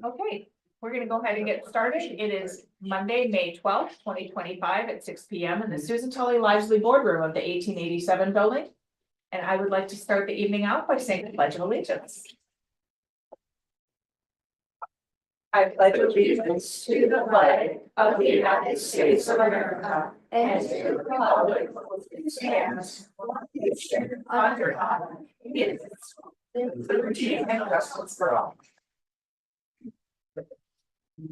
Okay, we're gonna go ahead and get started. It is Monday, May 12th, 2025 at 6 p.m. in the Susan Tully Lively Boardroom of the 1887 building. And I would like to start the evening out by saying the Pledge of Allegiance. I pledge allegiance to the flag of the United States of America and to the republic for which it stands, one nation under God, indivisible, with liberty and justice for all. I'd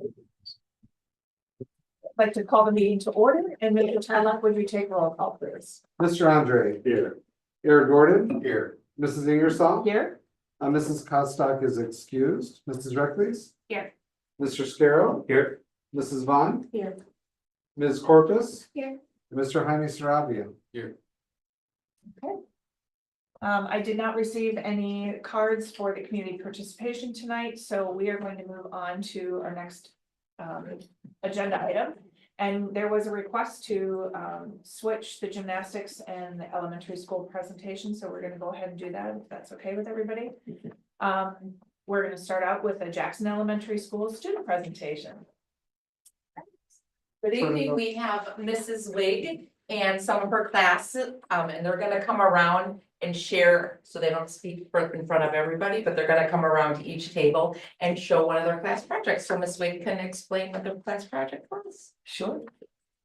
like to call the meeting to order, and Mr. Tadlock, would you take roll call, please? Mr. Andre. Here. Eric Gordon. Here. Mrs. Ingersoll. Here? Mrs. Costock is excused. Mrs. Reckles. Here. Mr. Scarrow. Here. Mrs. Vaughn. Here. Ms. Corpus. Here. Mr. Jaime Sarabia. Here. Okay. I did not receive any cards for the community participation tonight, so we are going to move on to our next agenda item. And there was a request to switch the gymnastics and the elementary school presentation, so we're gonna go ahead and do that, if that's okay with everybody. We're gonna start out with the Jackson Elementary School student presentation. Good evening, we have Mrs. Wig and some of her classes, and they're gonna come around and share, so they don't speak in front of everybody, but they're gonna come around to each table and show one of their class projects. So Ms. Wig can explain what their class project was. Sure.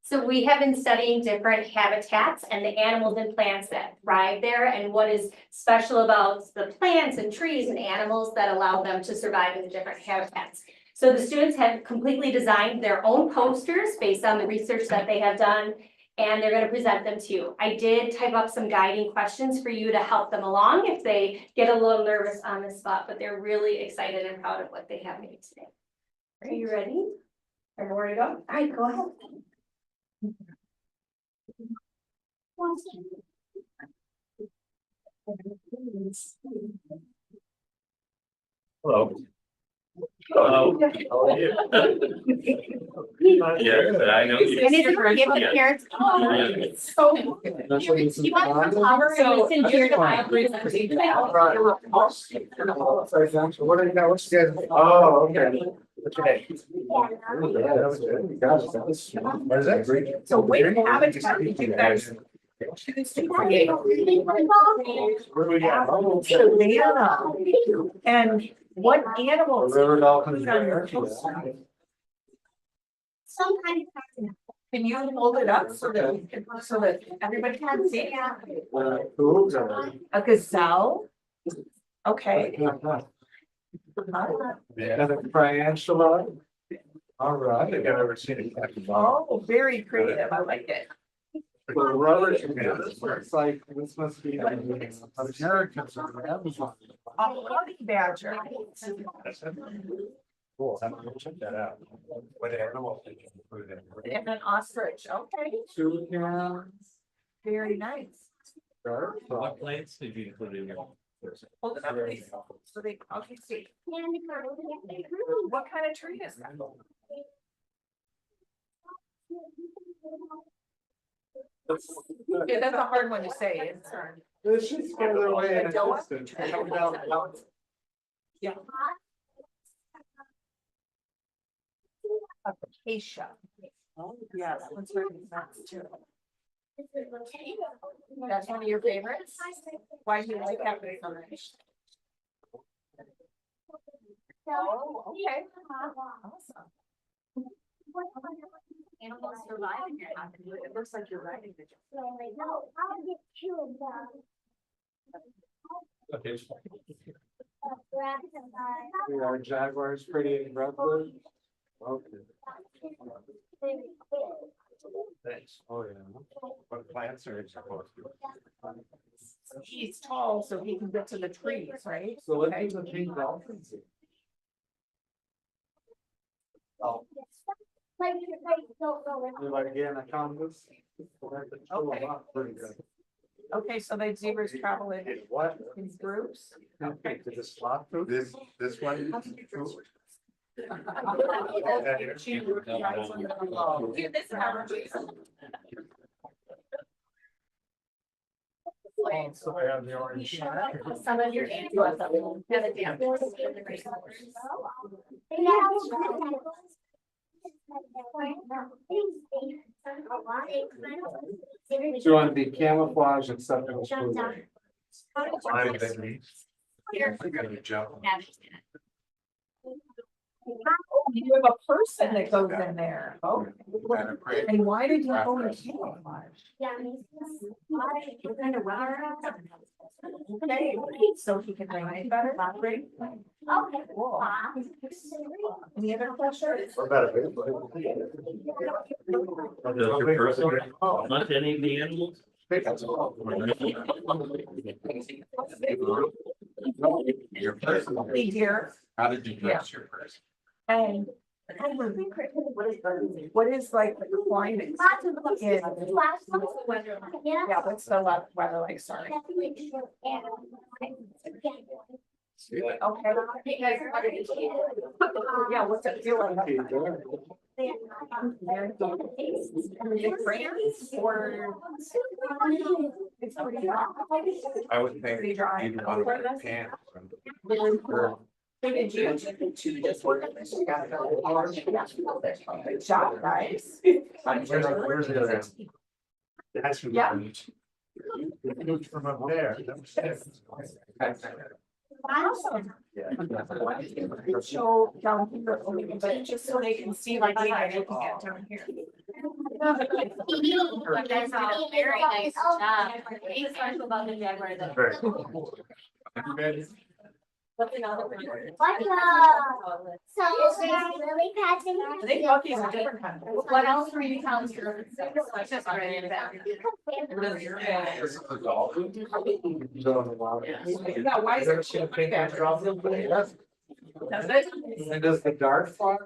So we have been studying different habitats and the animals and plants that thrive there, and what is special about the plants and trees and animals that allow them to survive in the different habitats. So the students have completely designed their own posters based on the research that they have done, and they're going to present them to you. I did type up some guiding questions for you to help them along if they get a little nervous on the spot, but they're really excited and proud of what they have made today. Are you ready? Are you ready to go? All right, go ahead. Hello. Hello. How are you? Yeah, but I know you. And is it okay if the parents? So. You want to cover and listen to your presentation? What are you guys? What's you guys? Oh, okay. Okay. What is that? So what habitat did you guys choose to create? Savannah. And what animals? River dolphins. Put on your poster? Some kind of. Can you hold it up so that everybody can see? Hooves A gazelle? Okay. Yeah, the tarantula. All right. I think I've ever seen it. Oh, very creative. I like it. The rubber, it's like, this must be. Americans or the Amazon. A honey badger. Cool, I'm gonna check that out. What animal did you put it in? And an ostrich. Okay, Toucan. very nice. Shark. What plants did you include in your? Hold it up, please. So they, okay, see. What kind of tree is that? Yeah, that's a hard one to say. It's This is further away in Adobe? distance. Come down the mountain. Yeah. Acacia. Oh, yeah, that one's very nice too. That's one of your favorites? Why do you like that very much? Oh, okay. Awesome. Animals survive in your house. It looks like you're writing the. Okay. Our jaguars pretty in Redwood. Okay. Thanks. Oh, yeah. What plants are you supposed to? He's tall, so he can get to the trees, right? So let's do the pink dolphins. Oh, you like again, I found this. Okay. Pretty good. Okay, so the zebras travel in What? groups. Okay, to the slot food? This one? This is how. So I have the orange. Some of your animals have a damn. Do you want to be camouflage except in the school? Fine, baby. Here. I gotta jump. You have a person that goes in there. Oh, and why did you go in camouflage? Okay, so he can write better, right? Cool. Any other questions? What about it? Does your person hunt any of the animals? Your person. Hey, dear. How did you dress your person? And what is like the climate? Yeah, what's the weather like, sorry? Okay. Yeah, what's it feel like? Is it France or? It's pretty dry. I would think Pretty dry. you'd want to wear pants. So did you just work on this? You got it. Good job, guys. Where's the other end? That's from. Yeah. From up there. Awesome. Show down here, but just so they can see like we are looking at down here. You guys did a very nice job. Being special about the Jaguar though. Very cool. Looking out. So is this really passing? I think Bucky's a different kind of. What else were you telling your? That's just right in back. This is the dolphin. Yeah, why is it champagne that drops? Does it? And does the dart fly?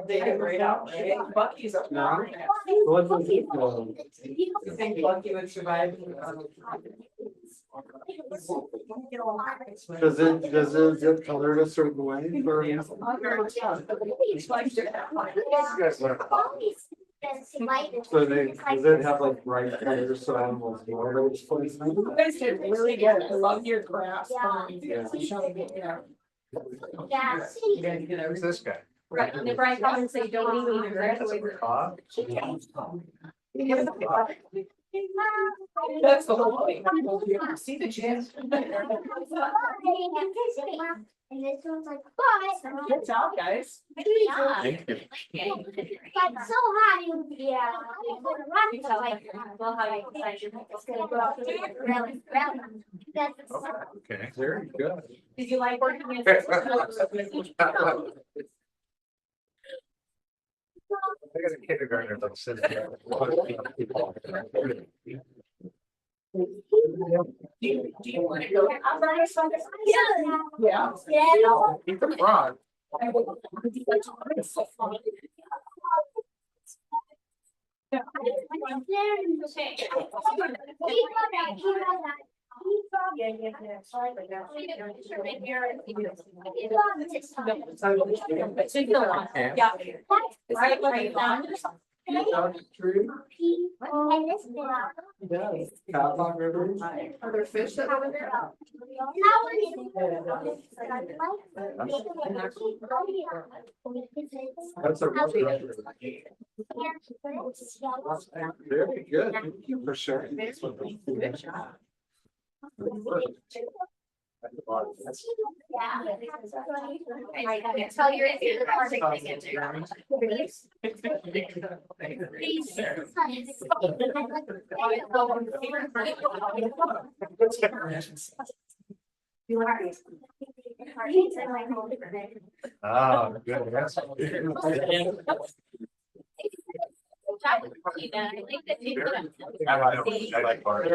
They get right out, right? Bucky's up now. What was it? You think Bucky would survive? Does it get colored a certain way? Or- You guys learn. So does it have like bright colors so animals know those places? You guys did really good. I love your grasp. Yeah. Showing it, yeah. Yeah. You gotta get Who's this guy? Right, and if Brian comes and say, don't even graduate. That's the whole thing. You ever see the chance? And this one's like, but. Good job, guys. Thank you. But so high, yeah. Well, how you decide your. It's gonna go up to really, really. That's. Okay. Very good. Did you like working with? I got a kindergartner that sits there. Do you want to go? Yeah. Yeah. Yeah. He's a fraud. Yeah. Right, right. And this one. Yes. Cotton River. Are there fish that are there? That's a restaurant. Very good. Thank you for sharing. this with us. Good job. Tell your. Ah, good. That's- I like art.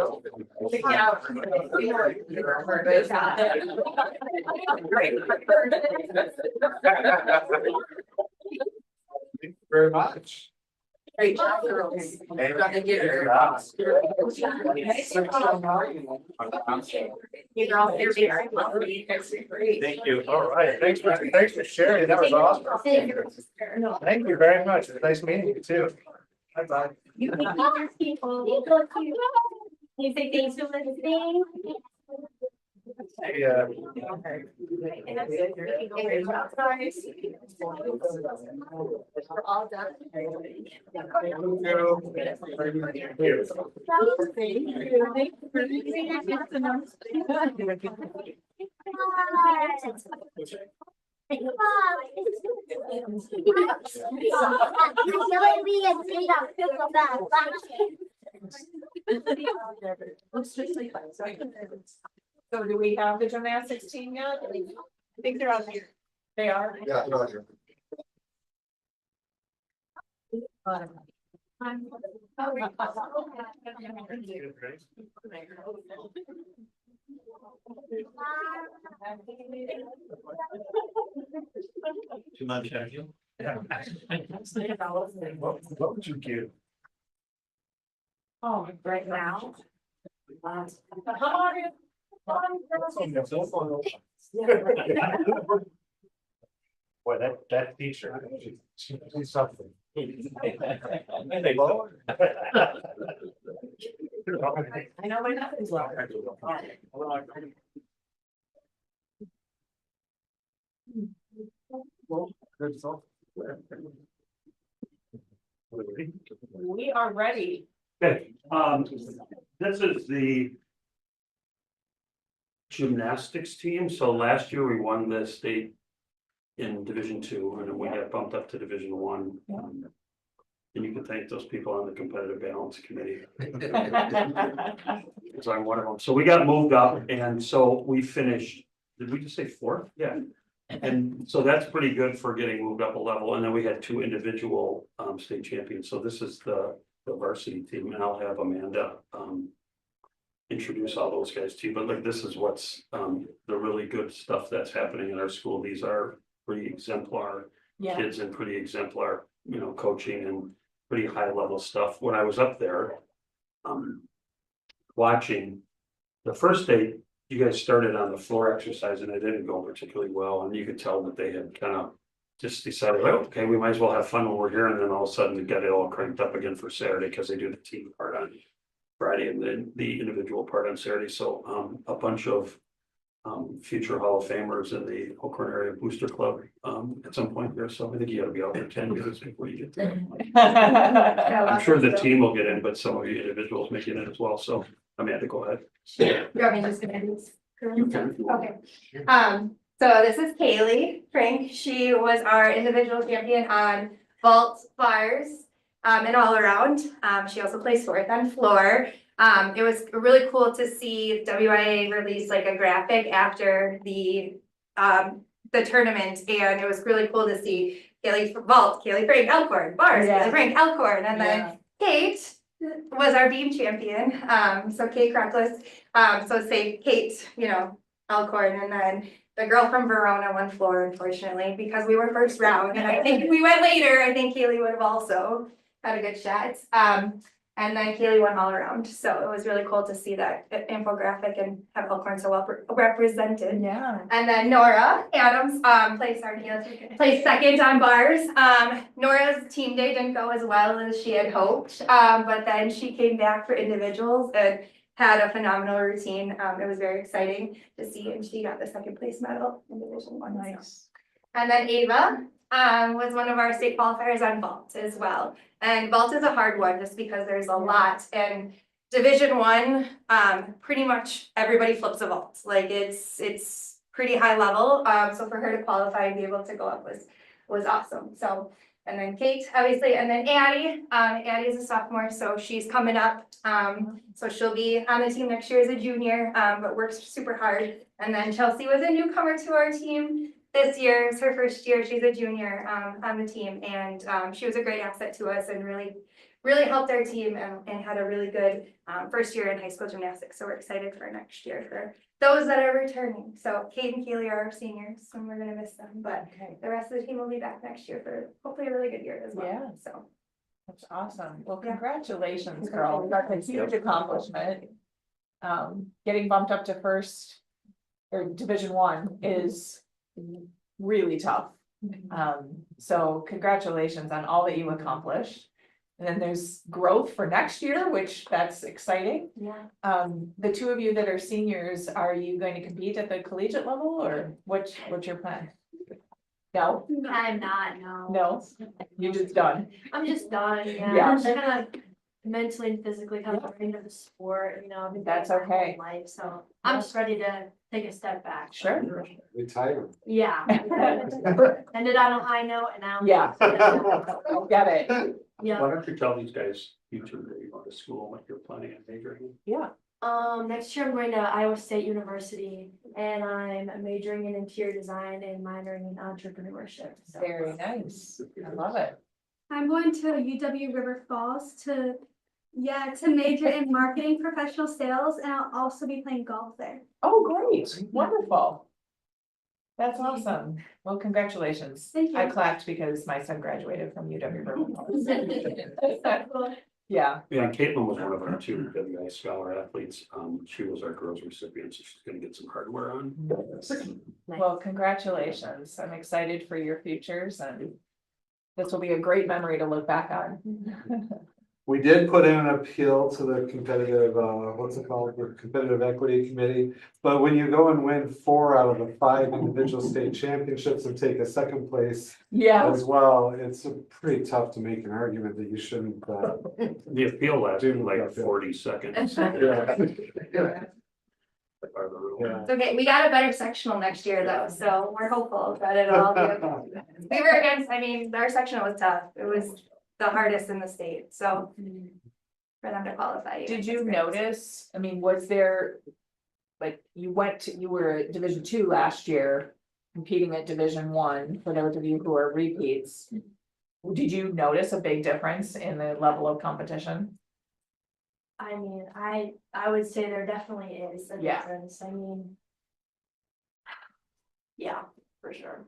Thank you very much. Great job, girls. Thank you. You're all here, very well. You guys are great. Thank you. All right, thanks for sharing. That was awesome. Thank you very much. It's nice meeting you too. Bye bye. You say thanks for listening. Yeah. We're all done. So do we have the gymnastics team yet? I think they're on here. They are. Yeah, no, you're- Too much, have you? Yeah. What would you give? Oh, right now. Boy, that teacher. She's something. I know my nothing's well. Well, good stuff. We are ready. Okay, this is the gymnastics team. So last year we won the state in Division Two, and then we got bumped up to Division One. And you can thank those people on the competitive balance committee, because I'm one of them. So we got moved up, and so we finished, did we just say fourth? Yeah. And so that's pretty good for getting moved up a level. And then we had two individual state champions. So this is the varsity team, and I'll have Amanda introduce all those guys to you. But like, this is what's the really good stuff that's happening in our school. These are pretty exemplar Yeah, kids and pretty exemplar, coaching and pretty high level stuff. When I was up there, watching the first day, you guys started on the floor exercise and it didn't go particularly well, and you could tell that they had kind of just decided, oh, okay, we might as well have fun when we're here, and then all of a sudden we got it all cranked up again for Saturday, because they do the team part on Friday and then the individual part on Saturday. So a bunch of future Hall of Famers in the Elkhorn Area Booster Club at some point there. So I think you gotta be out there 10 years before you get there. I'm sure the team will get in, but some of you individuals may get in as well. So Amanda, go ahead. You want me to just introduce? You can. Okay, so this is Kaylee Frank. She was our individual champion on vault bars, and all around. She also plays fourth on floor. It was really cool to see WIA release like a graphic after the tournament, and it was really cool to see Kaylee vault, Kaylee Frank Elkhorn, bars, Yeah. Kaylee Frank Elkhorn, and then Kate was our beam champion, so Kate Crockless, so say Kate, Elkhorn, and then the girl from Verona won floor, unfortunately, because we were first round, and I think if we went later, I think Kaylee would have also had a good shot. And then Kaylee won all around, so it was really cool to see that infographic and have Elkhorn so well represented. Yeah. And then Nora Adams, placed second on bars. Nora's team day didn't go as well as she had hoped, but then she came back for individuals and had a phenomenal routine. It was very exciting to see, and she got the second place medal in Division One. Nice. And then Ava was one of our state qualifiers on vault as well. And vault is a hard one just because there's a lot, and Division One, pretty much everybody flips a vault. Like it's pretty high level. So for her to qualify and be able to go up was awesome. So, and then Kate, obviously, and then Addie. Addie is a sophomore, so she's coming up. So she'll be on the team next year as a junior, but works super hard. And then Chelsea was a newcomer to our team. This year is her first year. She's a junior on the team, and she was a great asset to us and really helped our team and had a really good first year in high school gymnastics. So we're excited for next year for those that are returning. So Kate and Keely are our seniors, and we're gonna miss them, but Okay, the rest of the team will be back next year for hopefully a really good year as well. Yeah. So that's awesome. Well, Yeah. congratulations, girl. That's a huge accomplishment. Getting bumped up to first or Division One is really tough. So congratulations on all that you accomplished. And then there's growth for next year, which that's exciting. Yeah. The two of you that are seniors, are you going to compete at the collegiate level or what's your plan? No, I'm not, no. no, you're just done. I'm just done, Yeah. yeah. I'm just kind of mentally and physically kind of into the sport, you know. I've been doing That's it my whole okay. Life, so I'm just ready to take a step back. Sure. Retire. Yeah. Ended on a high note and now. Yeah. I get it. Yeah. Why don't you tell these guys, future where you go to school, what you're planning on majoring in? Yeah. Next year I'm going to Iowa State University and I'm majoring in interior design and minoring in entrepreneurship. So. Very nice. I love it. I'm going to UW River Falls to major in marketing, professional sales, and I'll also be playing golf there. Oh, great. Wonderful. That's awesome. Well, congratulations. Thank you. I clapped because my son graduated from UW River. Yeah, Yeah, Caitlin was one of our two WI Scholar athletes. She was our girls recipient, so she's gonna get some hardware on. well, congratulations. I'm excited for your futures and this will be a great memory to look back on. We did put in an appeal to the competitive, what's it called, the competitive equity committee. But when you go and win 4 out of the 5 individual state championships and take a second place Yeah, as well, it's pretty tough to make an argument that you shouldn't. The appeal lasted like Yeah. 40 seconds. Yeah. It's okay, we got a better sectional next year though, so we're hopeful that it'll all be okay. We were against, I mean, our sectional was tough. It was the hardest in the state, so. For them to qualify. did it's you great. notice, I mean, was there? Like you were at Division 2 last year, competing at Division 1, for those of you who are repeats. Did you notice a big difference in the level of competition? I mean, I would say there definitely is a Yeah. difference. I mean. Yeah, for sure.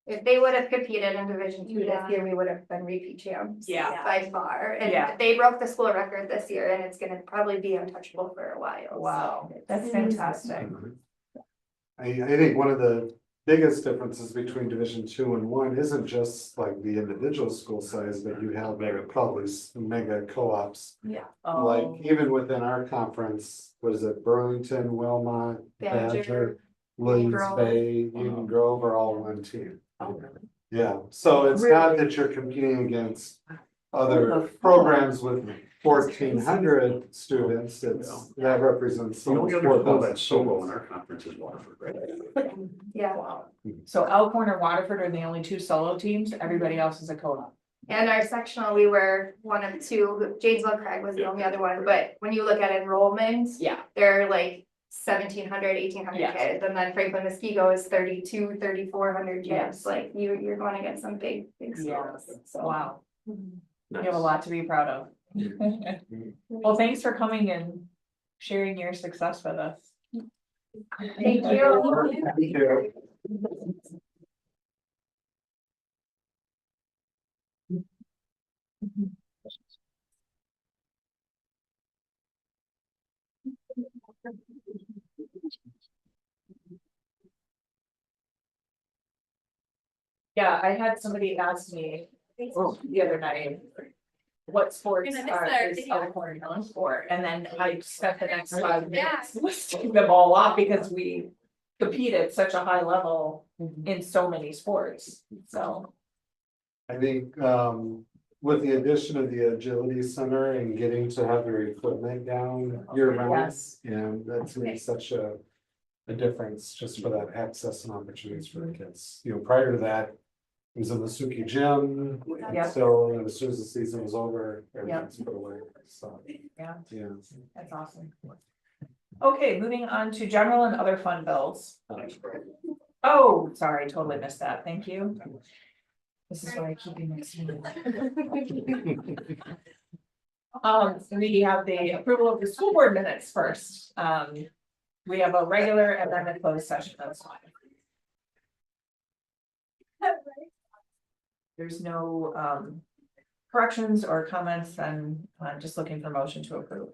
If they would have competed in Division 2 Yeah. this year, we would have been repeat champs. Yeah. By far, Yeah. and they broke the school record this year and it's gonna probably be untouchable for a while. so Wow, it's- that's fantastic. I think one of the biggest differences between Division 2 and 1 isn't just like the individual school size, but you have probably mega co-ops. Oh, Like even within our conference, what is it, Burlington, Wilmot, Badger, Badger, Williams Grove. Bay, Union Grove are all one team. Yeah, so it's not that you're competing against other programs with 1,400 students, that represents. The only other school that's solo in our conference is Waterford, right? Yeah, wow. So Elkhorn or Waterford are the only 2 solo teams, everybody else is a co-op. and our sectional, we were one of 2, Janesville Craig was the only other one, but when you look at enrollments. Yeah. They're like 1,700, 1,800 Yes. kids, and then Franklin Muskego is 3,200, 3,400 kids, Yes. like you're going against some big schools, so. Wow, you have a lot to be proud of. Well, thanks for coming and sharing your success with us. Thank you. Thank you. Yeah, I had somebody ask me the other night. What sports are is Elkhorn known for, and then I spent the next 5 minutes listing them all off because we compete at such a high level in so many sports, so. I think, with the addition of the agility center and getting to have your equipment down year round. Yes. And that's made such a difference just for that access and opportunities for the kids. You know, prior to that, it was in the Suki gym. Yep. So as soon as the season was over, everything's put away, so. Yeah. Yeah. That's awesome. Okay, moving on to general and other fund bills. Oh, sorry, totally missed that. Thank you. This is why I keep you next to me. We have the approval of the school board minutes first. We have a regular and then a closed session, that's fine. There's no corrections or comments, and I'm just looking for motion to approve.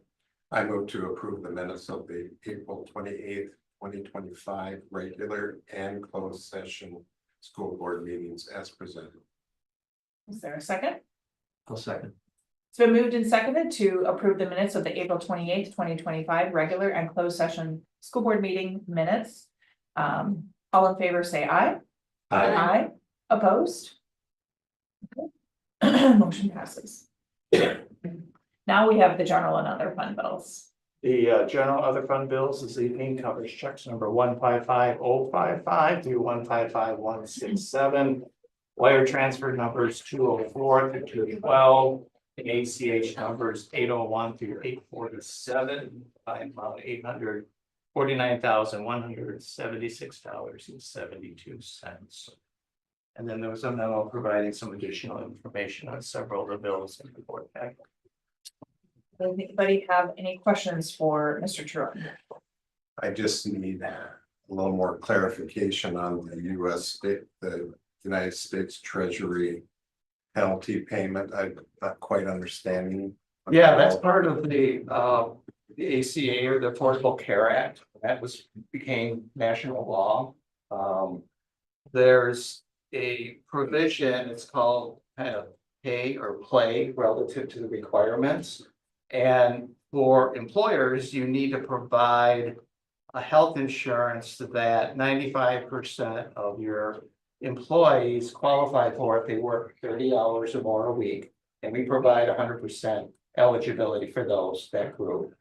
I move to approve the minutes of the April 28th, 2025 regular and closed session school board meetings as presented. Is there a second? I'll second. It's been moved and seconded to approve the minutes of the April 28th, 2025 regular and closed session school board meeting minutes. All in favor, say aye. Aye. Opposed? Okay. Motion passes. Now we have the general and other fund bills. The general other fund bills this evening covers checks number 155055 through 155167. Wire transfer numbers 204 through 212. The ACH numbers 801 through 847 by amount $849,176.72. And then there was a memo providing some additional information on several of the bills in the board packet. Does anybody have any questions for Mr. Truon? I just need a little more clarification on the the United States Treasury penalty payment. I'm not quite understanding. Yeah, that's part of the ACA or the Affordable Care Act. That became national law. There's a provision, it's called kind of pay or play relative to the requirements. And for employers, you need to provide a health insurance that 95% of your employees qualify for if they work 30 hours or more a week. And we provide 100% eligibility for that group.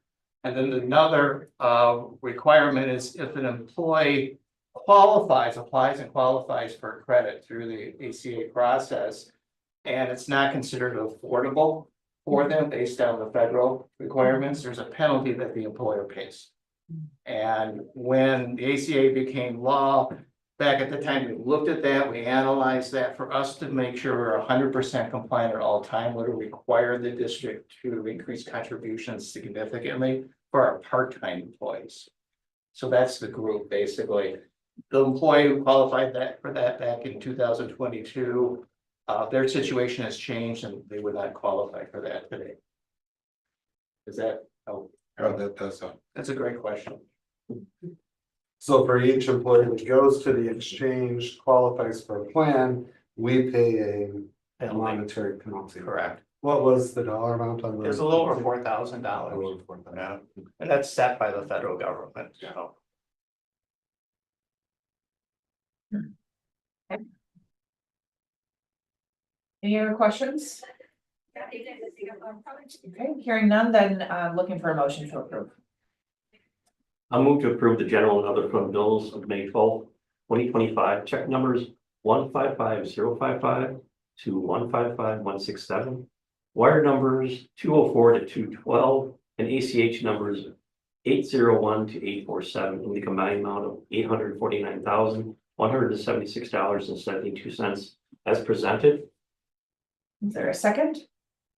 And then another requirement is if an employee applies and qualifies for credit through the ACA process, and it's not considered affordable for them based on the federal requirements, there's a penalty that the employer pays. And when the ACA became law, back at the time, we looked at that, we analyzed that for us to make sure we're 100% compliant at all time, would require the district to increase contributions significantly for our part-time employees. So that's the group, basically. The employee who qualified for that back in 2022, their situation has changed and they would not qualify for that today. Is that, Oh, that does. that's a great question. So for each employee that goes to the exchange, qualifies for a plan, we pay a monetary penalty. Correct. What was the dollar amount on the? It's a little over $4,000. Yeah, and that's set by the federal government, so. Any other questions? Okay, hearing none, then looking for a motion to approve. I'll move to approve the general and other fund bills of May 12th, 2025, check numbers 155055 to 155167. Wire numbers 204 to 212 and ACH numbers 801 to 847 in the combined amount of $849,176.72 as presented. Is there a second?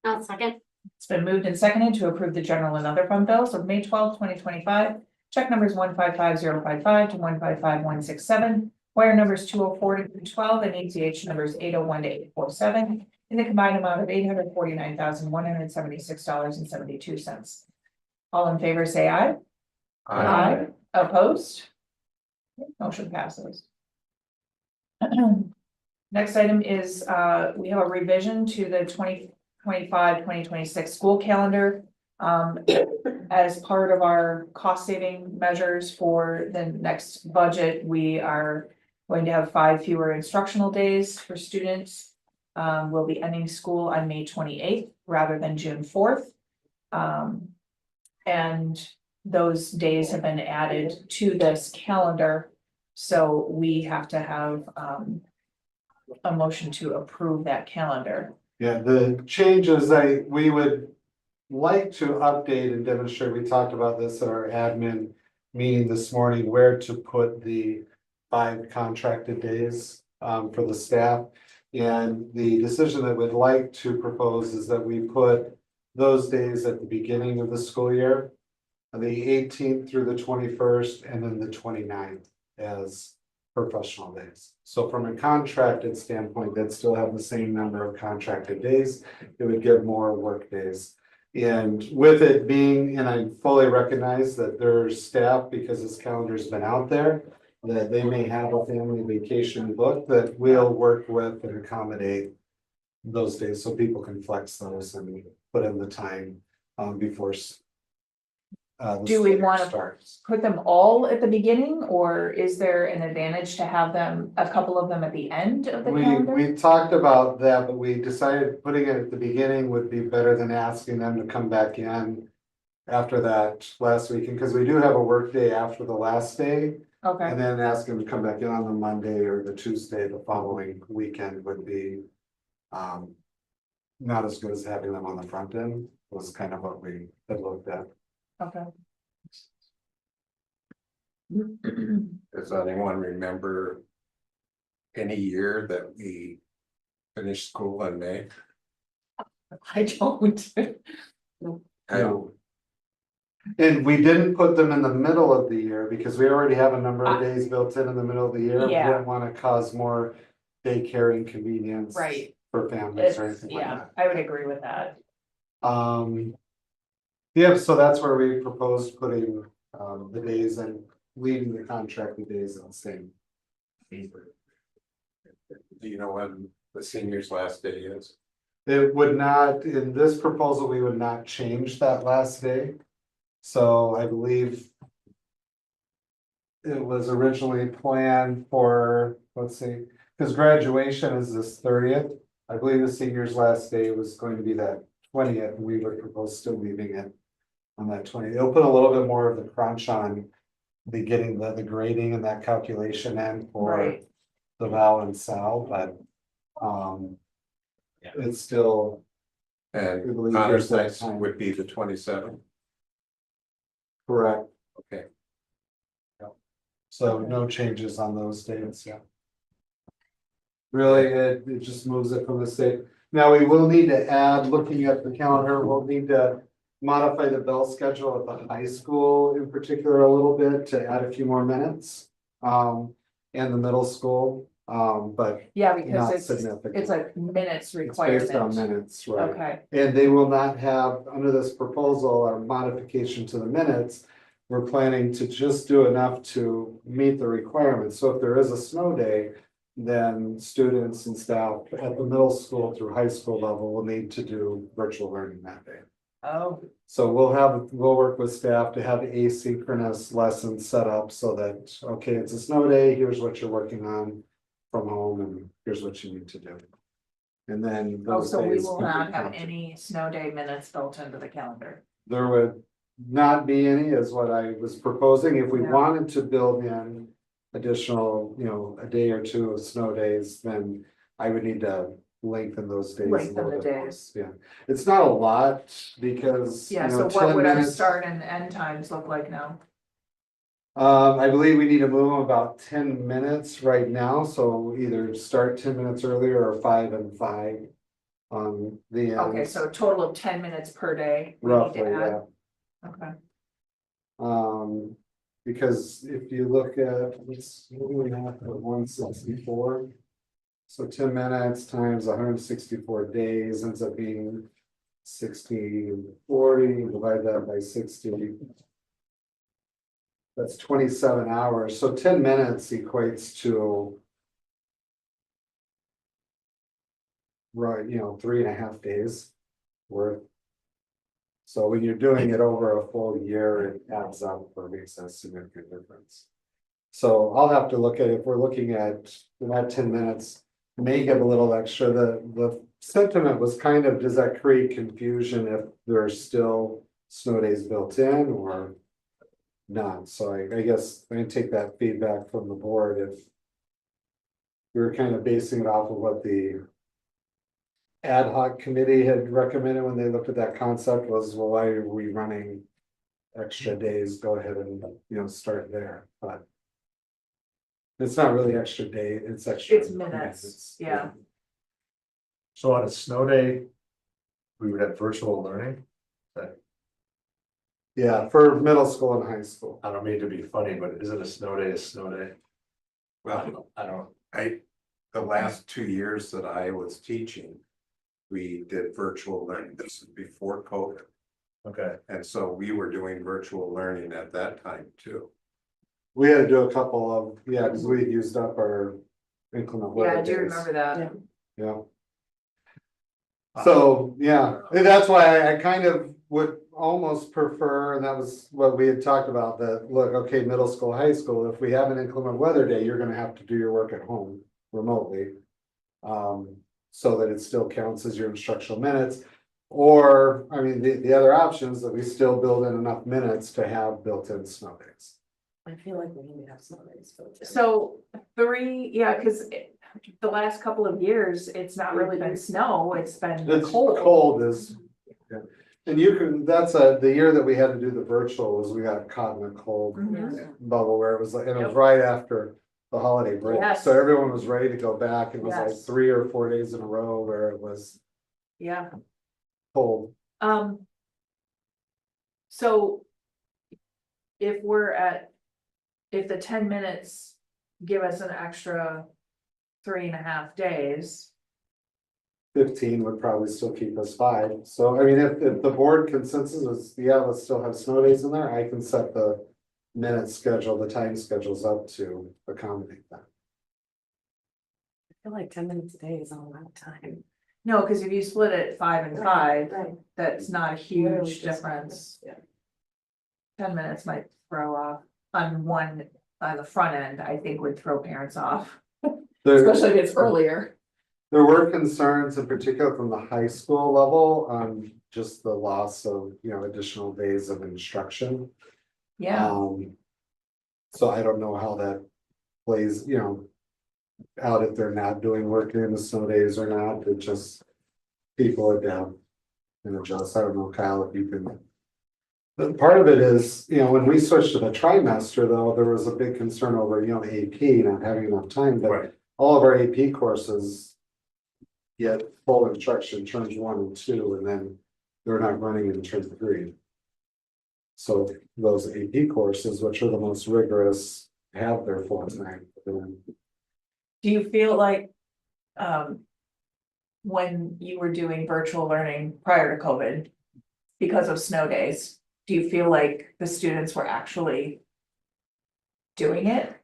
I'll second. It's been moved and seconded to approve the general and other fund bills of May 12th, 2025. Check numbers 155055 to 155167. Wire numbers 204 to 212 and ACH numbers 801 to 847 in the combined amount of $849,176.72. All in favor, say aye. Aye. Opposed? Motion passes. Next item is, we have a revision to the 2025-2026 school calendar. As part of our cost saving measures for the next budget, we are going to have 5 fewer instructional days for students. We'll be ending school on May 28th rather than June 4th. And those days have been added to this calendar. So we have to have a motion to approve that calendar. Yeah, the changes we would like to update and demonstrate, we talked about this at our admin meeting this morning, where to put the 5 contracted days for the staff. And the decision that we'd like to propose is that we put those days at the beginning of the school year, the 18th through the 21st, and then the 29th as professional days. So from a contracted standpoint, they'd still have the same number of contracted days. It would give more work days. And with it being, and I fully recognize that there's staff, because this calendar's been out there, that they may have a family vacation book that we'll work with and accommodate those days, so people can flex those and put in the time, before. The Do we school wanna- starts. Put them all at the beginning, or is there an advantage to have them, a couple of them at the end of the calendar? We talked about that, but we decided putting it at the beginning would be better than asking them to come back in. After that last weekend, because we do have a work day after the last day, Okay, and then ask them to come back in on the Monday or the Tuesday the following weekend would be. Not as good as having them on the front end, was kind of what we had looked at. okay. Does anyone remember any year that we finished school in May? I don't. No. And we didn't put them in the middle of the year because we already have a number of days built in the middle of the year. We Yeah. didn't wanna cause more daycare inconvenience. Right. For families or It's, anything like yeah, that. I would agree with that. Yeah, so that's where we proposed putting, the days and leaving the contracted days the same. Do you know when the senior's last day is? It would not, in this proposal, we would not change that last day. So I believe. It was originally planned for, let's see, because graduation is this 30th. I believe the senior's last day was going to be that 20th, and we would propose still leaving it. On that 20th, it'll put a little bit more of the crunch on. Getting the grading and that calculation in for Right. the Val and Sal, but. It's still. We And believe honor there's that sites time. would be the 27th. Correct. Okay. So no changes on those dates, yeah. Really, it just moves it from the state. Now, we will need to add, looking at the calendar, we'll need to modify the bell schedule at the high school in particular a little bit to add a few more minutes. And the middle school, but Yeah, not because it's significant. a minutes It's based on requirement. minutes, right? Okay, And they will not have, under this proposal or modification to the minutes. We're planning to just do enough to meet the requirements, so if there is a snow day. Then students and staff at the middle school through high school level will need to do virtual learning that day. oh, So we'll work with staff to have asynchronous lessons set up so that, okay, it's a snow day, here's what you're working on. From home and here's what you need to do. And then. oh, those so we days will can be not have counted. any snow day minutes built into the calendar. There would not be any is what I was proposing. If we Yeah. wanted to build in additional, a day or two of snow days, then I would need to lengthen those days. a Lengthen little the bit more. days. Yeah, it's not a lot because. Yeah, you so know, what 10 would our minutes- start and end times look like now? I believe we need to move them about 10 minutes right now, so either start 10 minutes earlier or 5 and 5. On the end. Okay, so a total of 10 minutes per day. we need Roughly, to add. yeah. Okay, Because if you look at, what do we have for 164? So 10 minutes times 164 days ends up being 60/40, divide that by 60. That's 27 hours, so 10 minutes equates to. Right, 3.5 days worth. So when you're doing it over a full year, it adds up or makes a significant difference. So I'll have to look at, if we're looking at that 10 minutes, may give a little extra, the sentiment was kind of, does that create confusion if there are still snow days built in or? Not, so I guess I'm gonna take that feedback from the board if. We were kind of basing it off of what the. Ad hoc committee had recommended when they looked at that concept was, well, why are we running? Extra days, go ahead and, start there, but. It's not really extra day, it's extra. It's minutes, yeah. So on a snow day, we would have virtual learning. Yeah, for middle school and high school. I don't mean to be funny, but isn't a snow day a snow day? Well, I don't, the last 2 years that I was teaching. We did virtual learning, this is before COVID, okay. and so we were doing virtual learning at that time too. We had to do a couple of, because we used up our inclement Yeah, weather I do days. remember that. Yeah. So, yeah, and that's why I kind of would almost prefer, and that was what we had talked about, that, look, okay, middle school, high school, if we have an inclement weather day, you're gonna have to do your work at home remotely. So that it still counts as your instructional minutes. Or, I mean, the other option is that we still build in enough minutes to have built-in snow days. I feel like we need to have some of these folks. So 3, yeah, because the last couple of years, it's not really been snow, it's been It's cold. cold is. Yeah. And you can, that's the year that we had to do the virtual was we got caught in a cold Mhm. bubble where it was like, and it was Yep. right after the holiday break. Yes. So everyone was ready to go back. It was like Yes. 3 or 4 days in a row where it was Yeah, cold. so. If the 10 minutes give us an extra 3.5 days. 15 would probably still keep us 5. So I mean, if the board consensus is, yeah, let's still have snow days in there, I can set the minute schedule, the time schedules up to accommodate that. I feel like 10 minutes a day is a lot of time. No, because if you split it 5 and 5, Right. that's not a huge difference. Yeah. 10 minutes might throw off on the front end, I think would throw parents off, There, especially if it's earlier. there were concerns in particular from the high school level on just the loss of, additional days of instruction. Yeah, So I don't know how that plays, out if they're not doing work during the snow days or not, it just. People adapt and adjust, I don't know, Kyle, if you can. But part of it is, when we switched to the trimester, though, there was a big concern over, AP not having enough time, but Right. all of our AP courses. Get full instruction, terms 1 and 2, and then they're not running in term 3. So those AP courses, which are the most rigorous, have their full time. do you feel like, when you were doing virtual learning prior to COVID, because of snow days, do you feel like the students were actually doing it?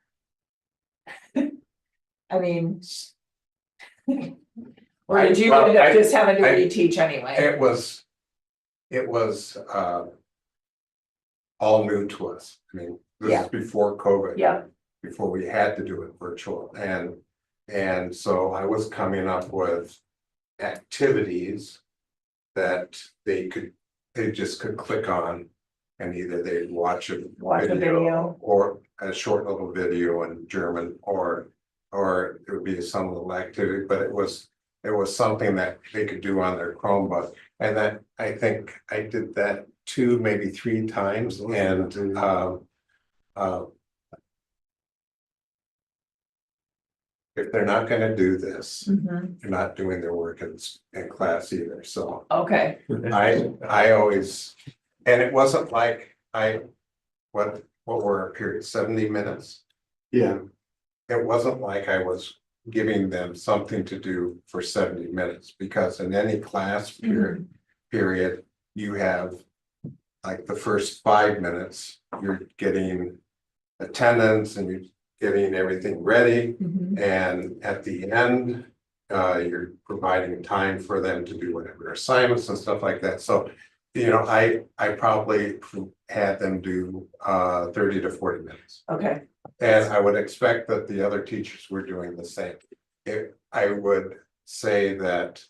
I mean. Or did you end up just having to reteach anyway? It was all new to us. I mean, this is before COVID. Yeah. Before we had to do it virtual, and so I was coming up with activities that they just could click on, and either they'd watch a video or a short little video in German, or it would be some little activity, but it was something that they could do on their Chromebook. And that, I think I did that 2, maybe 3 times, and if they're not gonna do this, Mhm. they're not doing their work in class either, so. Okay, I always, and it wasn't like what were our periods, 70 minutes? Yeah, It wasn't like I was giving them something to do for 70 minutes, because in any class period, you have. Like the first 5 minutes, you're getting attendance and you're getting everything ready, Mhm. and at the end. You're providing time for them to do whatever assignments and stuff like that, so. I probably had them do 30 to 40 minutes. okay, And I would expect that the other teachers were doing the same. I would say that,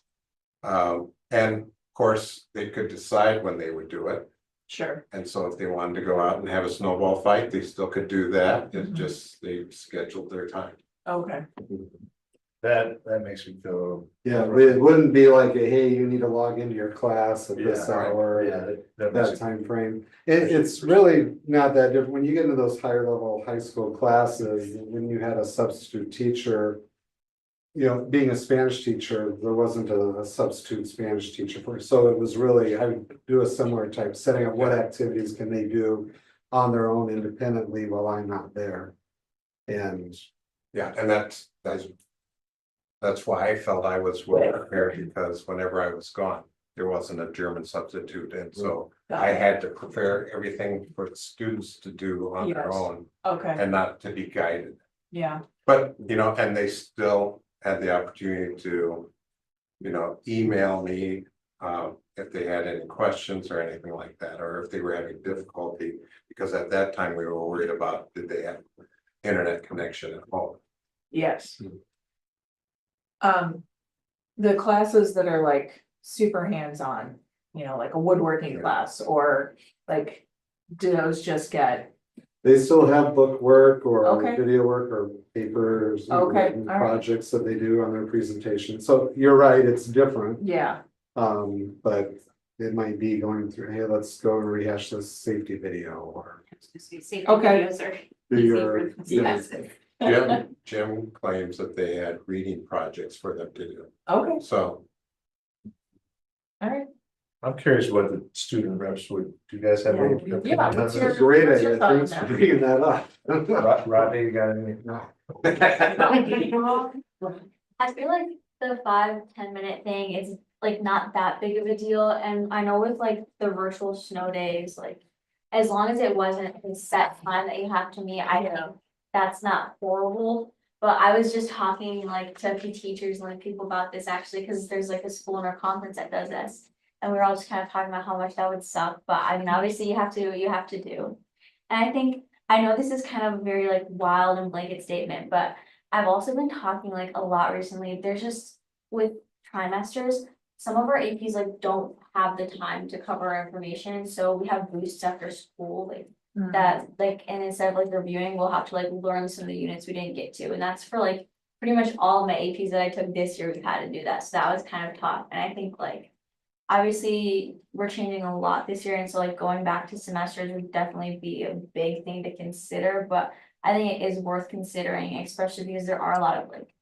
and of course, they could decide when they would do it. sure, And so if they wanted to go out and have a snowball fight, they still could do that. It's just, they scheduled their time. okay, That makes me feel. yeah, it wouldn't be like, hey, you need to log into your class at this Yeah, right. hour. Yeah, that That makes, time frame. It's really not that different. When you get into those higher level high school classes, when you had a substitute teacher. Being a Spanish teacher, there wasn't a substitute Spanish teacher for, so it was really, I would do a similar type, setting up what activities can they do. On their own independently while I'm not there. And Yeah, and that's why I felt I was well prepared, because whenever I was gone, there wasn't a German substitute, and so I had to prepare everything for the students to do on their Yes. own okay, and not to be guided. yeah, But, and they still had the opportunity to email me. If they had any questions or anything like that, or if they were having difficulty, because at that time we were worried about, did they have internet connection at home? Yes. The classes that are like super hands-on, like a woodworking class or like, do those just get, They still have book work or Okay. video work or papers. Okay, written all right. Projects that they do on their presentation. So you're right, it's different. yeah, But it might be going through, hey, let's go and rehash this safety video or Okay. do your. Yes. Jim claims that they had reading projects for them to do, okay, so. all right. I'm curious what the student reps would, do you guys have any? Yeah, That's what's a your- great what's your idea. thought on Thanks for that? bringing that up. Rodney, you got any? No. I feel like the 5-10 minute thing is like not that big of a deal, and I know with like the virtual snow days, like. As long as it wasn't a set time that you have to meet, I think that's not horrible. But I was just talking like to a few teachers and like people about this actually, cause there's like a school in our conference that does this. And we were all just kind of talking about how much that would suck, but I mean, obviously you have to do what you have to do. And I think, I know this is kind of a very like wild and blanket statement, but I've also been talking like a lot recently, there's just with trimesters, some of our APs like don't have the time to cover our information, so we have boosts after school, like that, like, and instead of like reviewing, we'll have to like learn some of the units we didn't get to, and that's for like pretty much all of my APs that I took this year, we've had to do that, so that was kind of tough, and I think like obviously, we're changing a lot this year, and so like going back to semesters would definitely be a big thing to consider, but I think it is worth considering, especially because there are a lot of like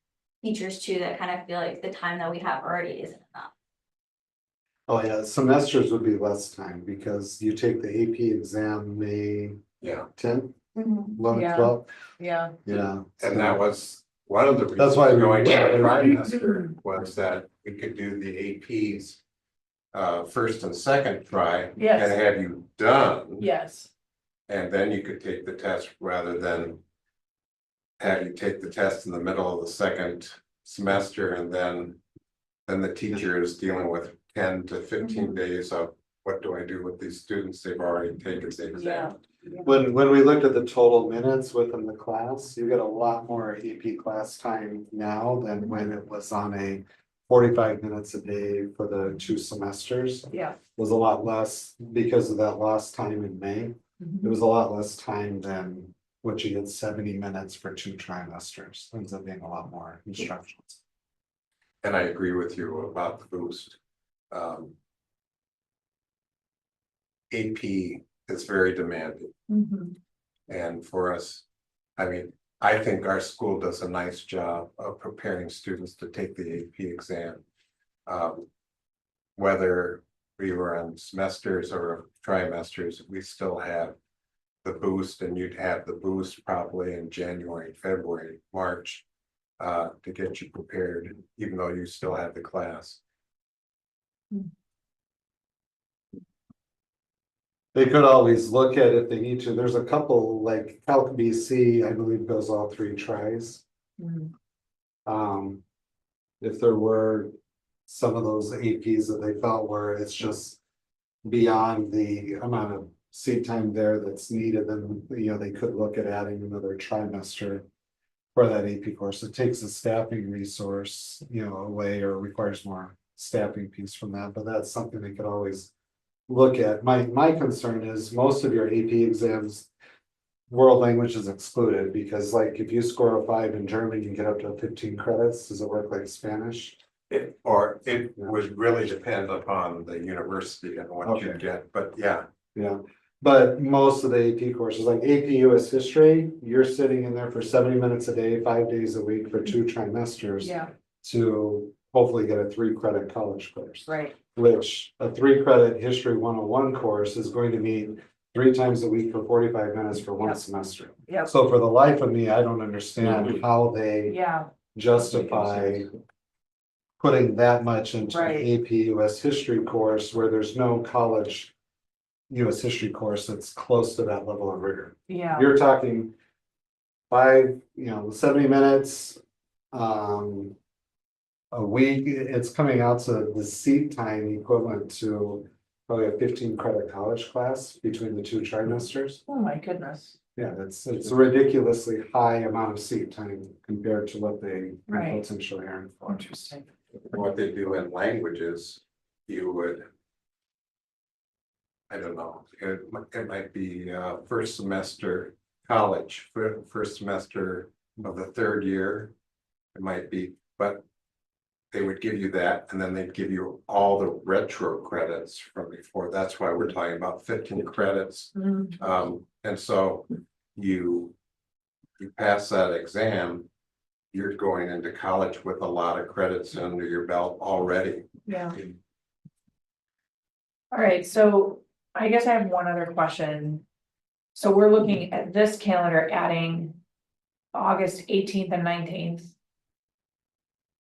teachers too that kind of feel like the time that we have already isn't enough. Oh, yeah, semesters would be less time because you take the AP exam May Yeah, 10th, Mhm. 11th, Yeah. 12th. Yeah, Yeah. and that was one of the reasons That's why we- going to trimester was that we could do the APs. First and second try. Yes. And have you done. yes, And then you could take the test rather than. Have you take the test in the middle of the second semester and then. Then the teacher is dealing with 10 to 15 days of what do I do with these students? They've already taken the exam. When we looked at the total minutes within the class, you get a lot more AP class time now than when it was on a 45 minutes a day for the 2 semesters. yeah. Was a lot less because of that lost time in May. It was a lot less time than what you get 70 minutes for 2 trimesters. Ends up being a lot more instructions. And I agree with you about the boost. AP is very demanding. Mhm. And for us, I mean, I think our school does a nice job of preparing students to take the AP exam. Whether we were on semesters or trimesters, we still have the boost, and you'd have the boost probably in January, February, March. To get you prepared, even though you still have the class. They could always look at if they need to. There's a couple like Calc BC, I believe goes all 3 tries. Mhm. If there were some of those APs that they felt where it's just beyond the amount of seat time there that's needed, then, they could look at adding another trimester for that AP course. It takes a staffing resource, away or requires more staffing piece from that, but that's something they could always look at. My concern is most of your AP exams, world language is excluded because like if you score a 5 in German, you get up to 15 credits. Does it work like Spanish? It would really depend upon the university and what you Okay. get, but yeah. Yeah, but most of the AP courses, like AP US History, you're sitting in there for 70 minutes a day, 5 days a week for 2 trimesters. Yeah, To hopefully get a 3-credit college course. right, Which a 3-credit History 101 course is going to meet 3 times a week for 45 minutes for 1 Yep. semester. Yep. So for the life of me, I don't understand how they yeah, justify putting that much into an Right. AP US History course where there's no college US History course that's close to that level of rigor. yeah, You're talking 5, 70 minutes, a week, it's coming out to the seat time equivalent to probably a 15 credit college class between the 2 trimesters. Oh, my goodness. Yeah, it's a ridiculously high amount of seat time compared to what they can Right. potentially earn for. Interesting. What they do in languages, you would. I don't know, it might be first semester college, first semester of the 3rd year. It might be, but. They would give you that and then they'd give you all the retro credits from before. That's why we're talking about 15 credits. And so you pass that exam. You're going into college with a lot of credits under your belt already. Yeah. All right, so I guess I have one other question. So we're looking at this calendar adding August 18th and 19th.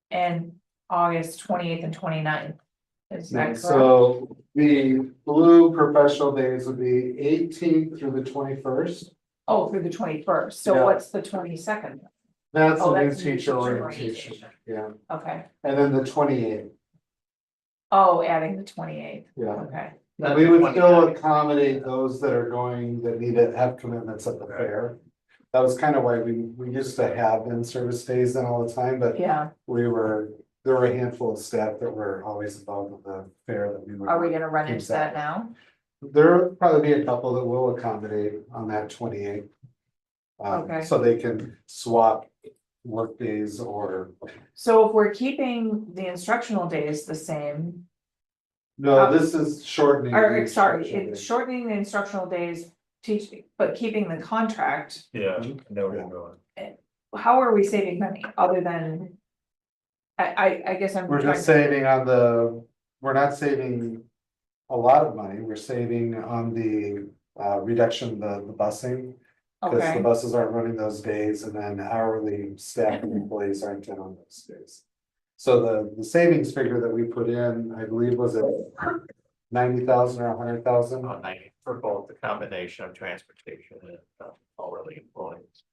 And August 28th and 29th. Is that And correct? so the blue professional days would be 18th through the 21st. Oh, through the 21st. So Yeah. what's the 22nd? That's Oh, the new that's the new teacher teacher orientation, orientation. yeah, Okay. and then the 28th, Oh, adding the 28th. yeah. Okay. Not We the would 29th. still accommodate those that are going, that need to have commitments at the fair. That was kind of why we used to have in-service days then all the time, but Yeah. there were a handful of staff that were always involved with the fair that we were. Are we gonna run into that now? There'll probably be a couple that will accommodate on that 28th. Okay. So they can swap work days or, So if we're keeping the instructional days the same, no, this is shortening. the or sorry, instructional it's days. shortening the instructional days, teaching, but keeping the contract. Yeah, I know where you're going. How are we saving money other than? I guess I'm. We're trying just to- saving on we're not saving a lot of money, we're saving on the reduction of the busing. Because the Okay, buses aren't running those days and then hourly staff and employees aren't in on those days. So the savings figure that we put in, I believe, was it 90,000 or 100,000? For both the combination of transportation and already employees.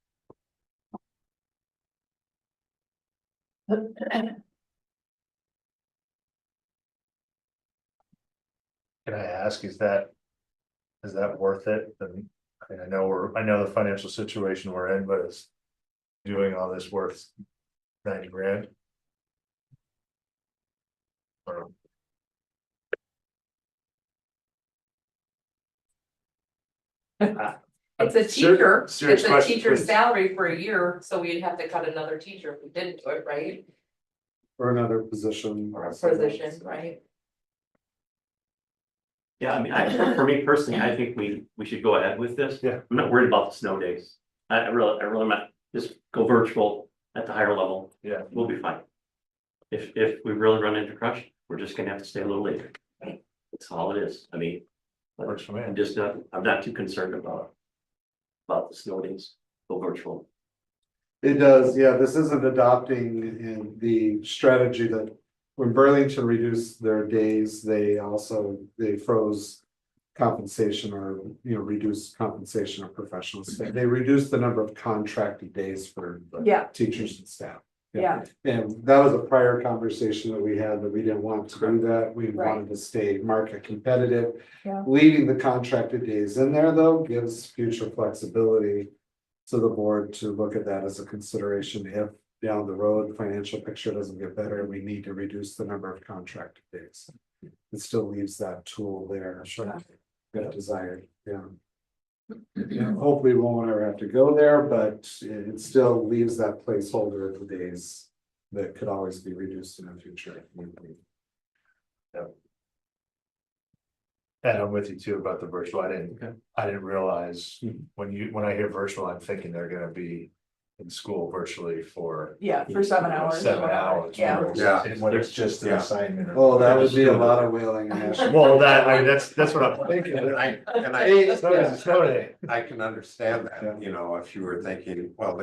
Can I ask, is that worth it? And I mean, I know the financial situation we're in, but is doing all this worth 90 grand? Or It's a Serious- teacher, serious it's a question, teacher's please. salary for a year, so we'd have to cut another teacher if we didn't do it, right? Or another position. Or a position, right? Yeah, I mean, for me personally, I think we should go ahead with this. Yeah. I'm not worried about the snow days. I really am not, just go virtual at the higher level, Yeah, we'll be fine. If we really run into crunch, we're just gonna have to stay a little later. That's all it is. I mean, works for me. I'm not too concerned about the snow days, go virtual. It does, yeah, this isn't adopting in the strategy that when Burlington reduced their days, they froze compensation or, reduced compensation of professionals. They reduced the number of contracted days for yeah, teachers and staff. yeah, And that was a prior conversation that we had, that we didn't want to do that. We Right. wanted to stay market competitive. Yeah. Leaving the contracted days in there, though, gives future flexibility to the board to look at that as a consideration if down the road, the financial picture doesn't get better and we need to reduce the number of contracted days. It still leaves that tool there. Sure. If desired, yeah. Yeah, hopefully we won't ever have to go there, but it still leaves that placeholder of the days that could always be reduced in the future. if need be. And I'm with you too about the virtual. I didn't realize when I hear virtual, I'm thinking they're gonna be in school virtually for yeah, for 7 hours. 7 hours. Yeah, Yeah. And when it's just an Yeah. assignment. Oh, that would be a lot of wailing. and ashing. Well, that's what I'm thinking. And I Snow day, snow day. I can understand that, if you were thinking, well,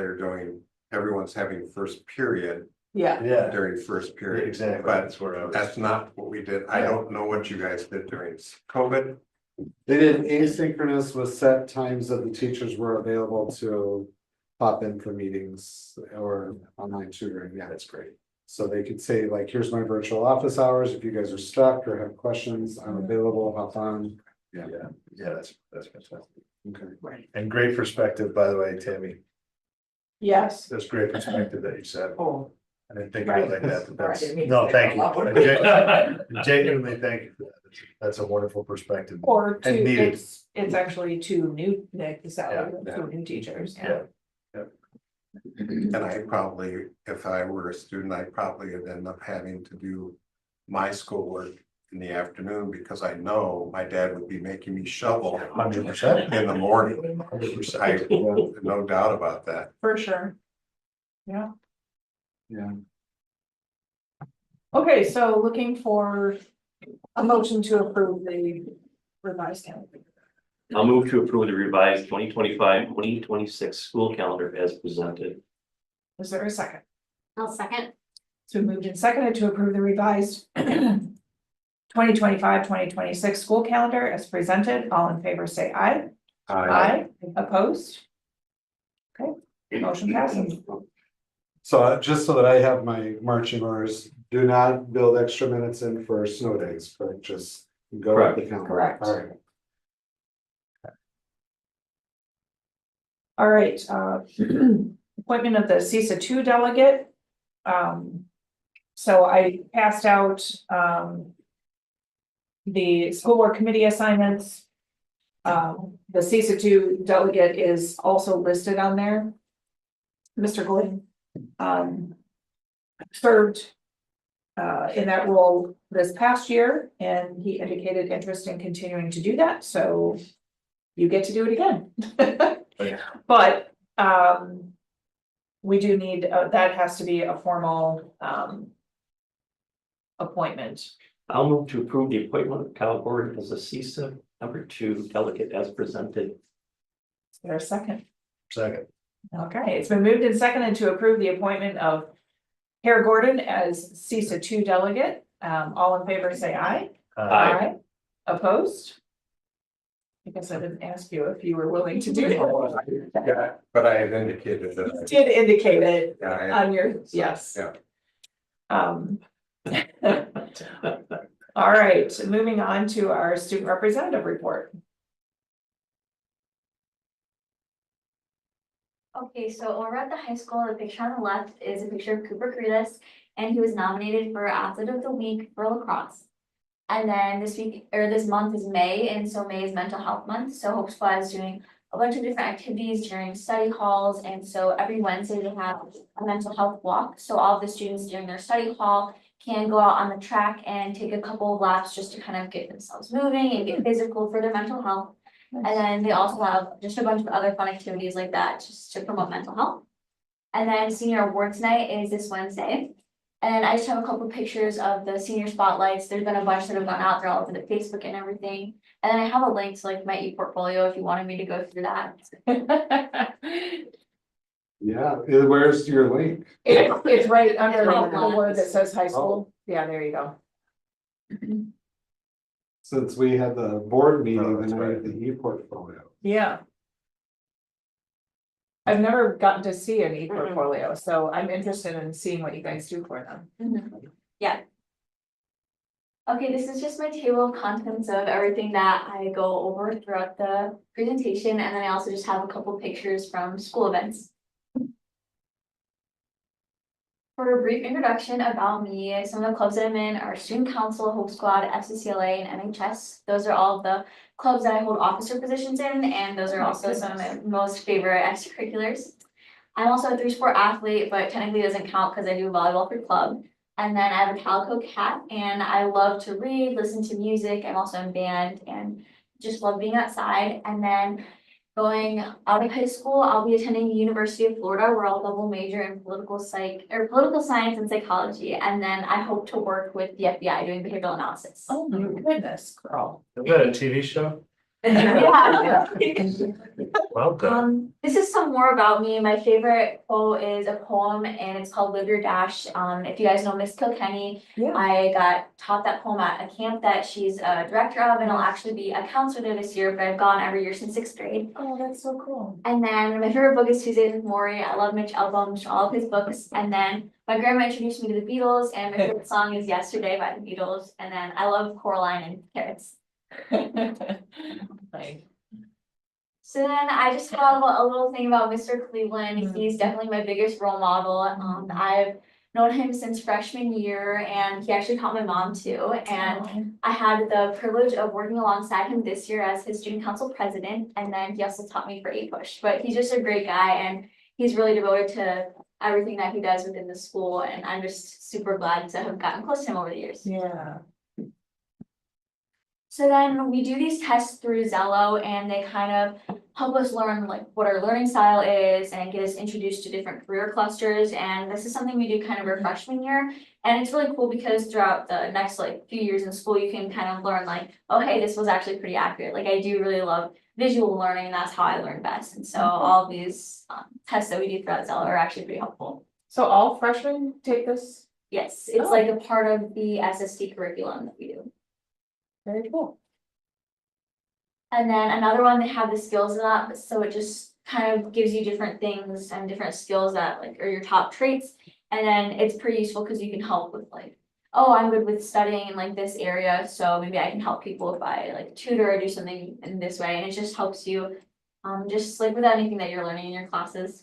everyone's having first period yeah, Yeah, during first period. exactly. But That's where I was. that's not what we did. I don't know what you guys did during COVID. They did asynchronous with set times that the teachers were available to pop in for meetings or online tutoring. Yeah, that's great. So they could say like, here's my virtual office hours. If you guys are stuck or have questions, I'm available, hop on. Yeah, that's fantastic. Okay. And great perspective, by the way, Tammy. Yes. That's great perspective that you said. Oh, I didn't think of it like that, but Right. that's, I didn't mean to no, say thank that out you. loud. I genuinely thank you for that. That's a wonderful perspective. Or two, And needed. it's actually two new, like the salary of Yeah. two new teachers. Yeah. And I probably, if I were a student, I probably would end up having to do my schoolwork in the afternoon because I know my dad would be making me shovel 100%. in the morning. I have no doubt about that. For sure. Yeah, Yeah. okay, so looking for a motion to approve the revised calendar. I'll move to approve the revised 2025-2026 school calendar as presented. Is there a second? I'll second. It's been moved and seconded to approve the revised 2025-2026 school calendar as presented. All in favor, say aye. Aye. Opposed? Okay, motion passes. So just so that I have my marching orders, do not build extra minutes in for snow days, but just go with the calendar. Correct. All right. All right, appointment of the CISA 2 delegate. So I passed out the school board committee assignments. The CISA 2 delegate is also listed on there. Mr. Gordon served in that role this past year, and he indicated interest in continuing to do that, so you get to do it again. But we do need, that has to be a formal appointment. I'll move to approve the appointment of Kyle Gordon as a CISA #2 delegate as presented. Is there a second? Second. Okay, it's been moved and seconded to approve the appointment of Kara Gordon as CISA 2 delegate. All in favor, say aye. Aye. Opposed? I guess I didn't ask you if you were willing to do that. Yeah, but I had indicated You that. did indicate it Yeah, I- on your, yes. Yeah. All right, moving on to our student representative report. Okay, so over at the high school, the picture on the left is a picture of Cooper Creelis, and he was nominated for Athlete of the Week for lacrosse. And then this week, or this month is May, and so May is Mental Health Month, so Hope Squad is doing a bunch of different activities during study halls, and so every Wednesday they have a mental health walk, so all of the students during their study hall can go out on the track and take a couple of laps just to kind of get themselves moving and get physical for their mental health. And then they also have just a bunch of other fun activities like that, just to promote mental health. And then senior awards night is this Wednesday. And I just have a couple of pictures of the senior spotlights. There's been a bunch that have gone out there all over the Facebook and everything. And then I have a link to like my e-portfolio if you wanted me to go through that. Yeah, where's your link? It's right under It's the word that says high school. Yeah, there you go. Since we had the board meeting, Oh, the that's night right. of the e-portfolio. Yeah. I've never gotten to see an e-portfolio, so I'm interested in seeing what you guys do for them. Yeah. Okay, this is just my table of contents of everything that I go over throughout the presentation, and then I also just have a couple pictures from school events. For a brief introduction about me, some of the clubs that I'm in are Student Council, Hope Squad, FCCLA, and NHS. Those are all of the clubs that I hold officer positions in, and those are also some of my most favorite extracurriculars. I'm also a 3-sport athlete, but technically doesn't count because I do volleyball for club. And then I have a calico cat, and I love to read, listen to music. I'm also in band and just love being outside. And then going out of high school, I'll be attending the University of Florida, where I'll double major in political science and psychology. And then I hope to work with the FBI doing behavioral analysis. Oh my goodness, girl. Is that a TV show? Yeah. Well done. This is some more about me. My favorite quote is a poem, and it's called Live Your Dash. If you guys know Miss Kilkenny, Yeah. I got taught that poem at a camp that she's a director of, and I'll actually be a counselor there this year, but I've gone every year since 6th grade. Oh, that's so cool. And then my favorite book is Tuesdays with Morrie. I love Mitch Albom, all of his books. And then my grandma introduced me to the Beatles, and my favorite song is Yesterday by the Beatles, and then I love Coraline and carrots. Like, So then I just have a little thing about Mr. Cleveland. He's definitely my biggest role model. I've known him since freshman year, and he actually taught my mom too. And I had the privilege of working alongside him this year as his student council president, and then he also taught me for APUSH. But he's just a great guy, and he's really devoted to everything that he does within the school, and I'm just super glad to have gotten close to him over the years. yeah. So then we do these tests through Zello, and they kind of help us learn like what our learning style is and get us introduced to different career clusters. And this is something we do kind of our freshman year. And it's really cool because throughout the next like few years in school, you can kind of learn like, oh, hey, this was actually pretty accurate. Like I do really love visual learning, and that's how I learn best. And so all of these tests that we do throughout Zello are actually pretty helpful. So all freshmen take this? Yes, it's Oh. like a part of the SST curriculum that we do. Very cool. And then another one, they have the skills up, so it just kind of gives you different things and different skills that like are your top traits. And then it's pretty useful because you can help with like, oh, I'm good with studying in like this area, so maybe I can help people if I like tutor or do something in this way. And it just helps you just like with anything that you're learning in your classes.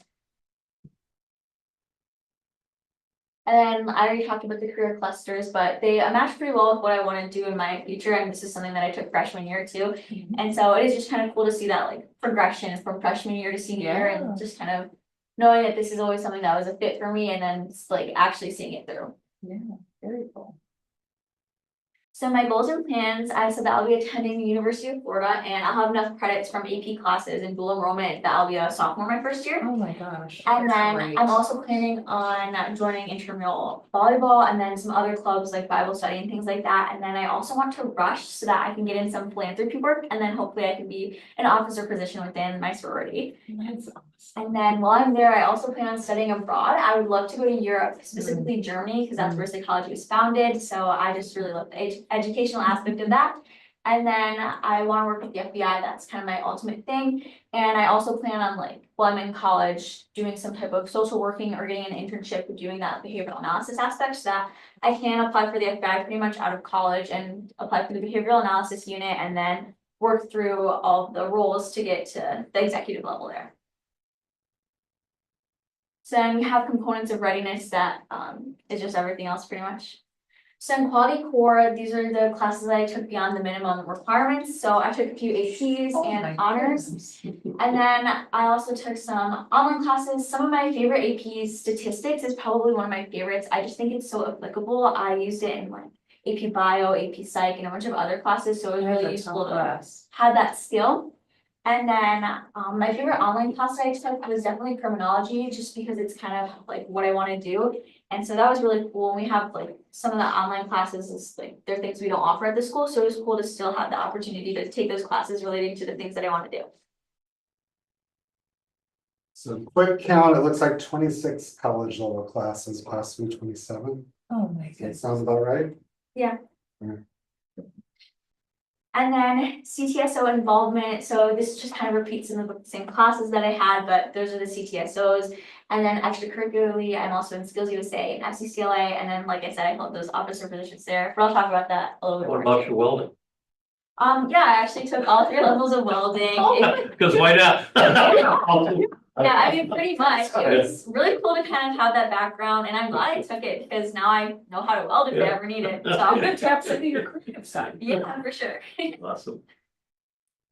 And then I already talked about the career clusters, but they match pretty well with what I want to do in my future, and this is something that I took freshman year too. And so it is just kind of cool to see that like progression from freshman year to senior year, Yeah. and just kind of knowing that this is always something that was a fit for me, and then just, like actually seeing it through. Yeah, very cool. So my goals and plans, I said that I'll be attending the University of Florida, and I'll have enough credits from AP classes and dual enrollment that I'll be a sophomore my first year. Oh my gosh. And that's then great. I'm also planning on joining intramural volleyball and then some other clubs like Bible study and things like that. And then I also want to rush so that I can get in some philanthropy work, and then hopefully I can be an officer position within my sorority. That's awesome. And then while I'm there, I also plan on studying abroad. I would love to go to Europe, specifically Germany, because that's where psychology was founded. So I just really love the educational aspect of that. And then I want to work with the FBI. That's kind of my ultimate thing. And I also plan on like, while I'm in college, doing some type of social working or getting an internship with doing that behavioral analysis aspect, so that I can apply for the FBI pretty much out of college and apply for the behavioral analysis unit, and then work through all of the roles to get to the executive level there. So then we have components of readiness that is just everything else pretty much. So in quality core, these are the classes that I took beyond the minimum requirements. So I took a few APs Oh my and honors. goodness. And then I also took some online classes. Some of my favorite APs, statistics is probably one of my favorites. I just think it's so applicable. I used it in like AP Bio, AP Psych, and a bunch of other classes. So it was That's really a useful tough to class. have that skill. And then my favorite online class that I took was definitely criminology, just because it's kind of like what I want to do. And so that was really cool. We have like some of the online classes is like there are things we don't offer at the school, so it was cool to still have the opportunity to take those classes relating to the things that I want to do. So quick count, it looks like 26 college level classes, possibly 27. Oh my That goodness. sounds about right? And then CTSO involvement, so this just kind of repeats some of the same classes that I had, but those are the CTSOs. And then extracurricularly, I'm also in Skills USA and FCCLA, and then like I said, I hold those officer positions there, but I'll talk about that a little bit What more. about your welding? Yeah, I actually took all 3 levels of welding. Because why not? Yeah, I mean, pretty much. It was really cool to kind of have that background, and I'm glad I took it because now I know how to weld if I Yeah. ever need it. Good So, taps into your creative side. yeah, for sure. Awesome.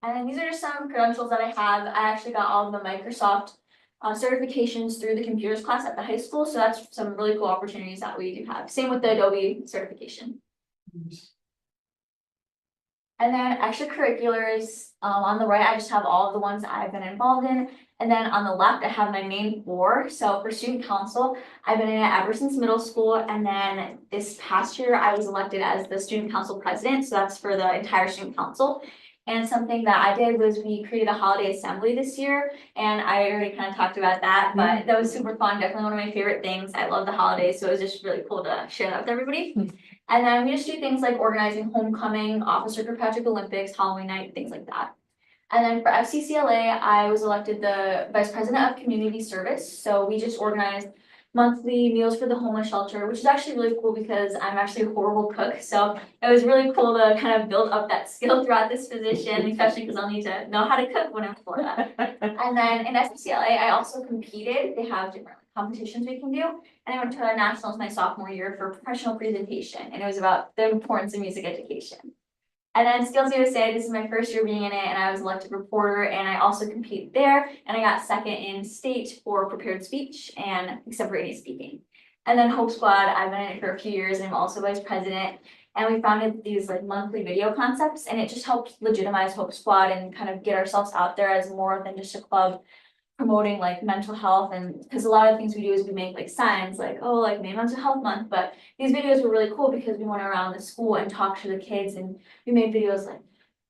And then these are just some credentials that I have. I actually got all of the Microsoft certifications through the computers class at the high school. So that's some really cool opportunities that we do have. Same with the Adobe certification. And then extracurriculars, on the right, I just have all of the ones that I've been involved in. And then on the left, I have my main 4. So for student council, I've been in it ever since middle school. And then this past year, I was elected as the student council president. So that's for the entire student council. And something that I did was we created a holiday assembly this year. And I already kind of talked about that, but that was super fun. Definitely one of my favorite things. I love the holidays. So it was just really cool to share that with everybody. And then we just do things like organizing homecoming, Officer Kirkpatrick Olympics, Halloween night, things like that. And then for FCCLA, I was elected the Vice President of Community Service. So we just organized monthly meals for the homeless shelter, which is actually really cool because I'm actually a horrible cook. So it was really cool to kind of build up that skill throughout this position, especially because I'll need to know how to cook when I'm in Florida. And then in SCCLA, I also competed. They have different competitions we can do. And I went to nationals my sophomore year for professional presentation, and it was about the importance of music education. And then Skills USA, this is my first year being in it, and I was elected reporter, and I also competed there, and I got second in state for prepared speech and extemporaneous speaking. And then Hope Squad, I've been in it for a few years, and I'm also vice president, and we founded these like monthly video concepts, and it just helped legitimize Hope Squad and kind of get ourselves out there as more than just a club promoting like mental health. And because a lot of things we do is we make like signs like, oh, like May Mental Health Month, but these videos were really cool because we went around the school and talked to the kids, and we made videos like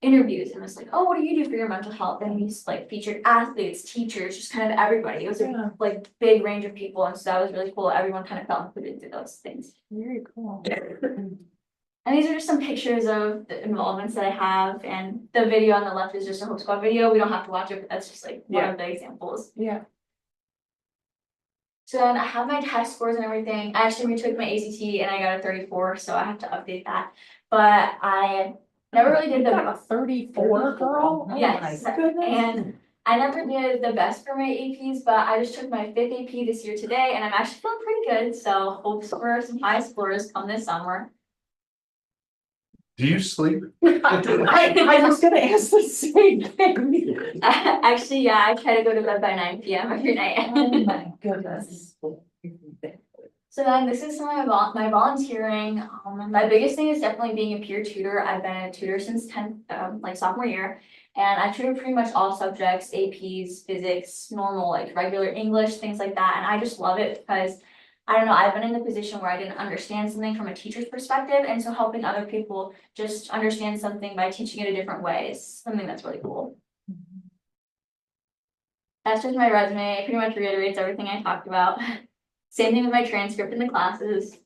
interviews, and it's like, oh, what do you do for your mental health? And we like featured athletes, teachers, just kind of everybody. It was a like big range of people, and so that was really cool. Everyone kind of felt included through those things. Very cool. And these are just some pictures of the involvements that I have, and the video on the left is just a Hope Squad video. We don't have to watch it, but that's just like one of the examples. Yeah. So then I have my test scores and everything. I actually retook my ACT and I got a 34, so I have to update that. But I never really did Got a the 34, girl? Oh Yes, my goodness. and I never did the best for my APs, but I just took my 5th AP this year today, and I'm actually feeling pretty good. So hopes for some high scores come this summer. Do you sleep? I was gonna ask the same thing. Actually, yeah, I try to go to bed by 9 p.m. every night. Oh my goodness. So then this is some of my volunteering. My biggest thing is definitely being a peer tutor. I've been a tutor since 10th, like sophomore year, and I tutor pretty much all subjects, APs, physics, normal, like regular English, things like that. And I just love it because I don't know, I've been in the position where I didn't understand something from a teacher's perspective, and so helping other people just understand something by teaching it a different way is something that's really cool. That's just my resume. It pretty much reiterates everything I talked about. Same thing with my transcript in the classes.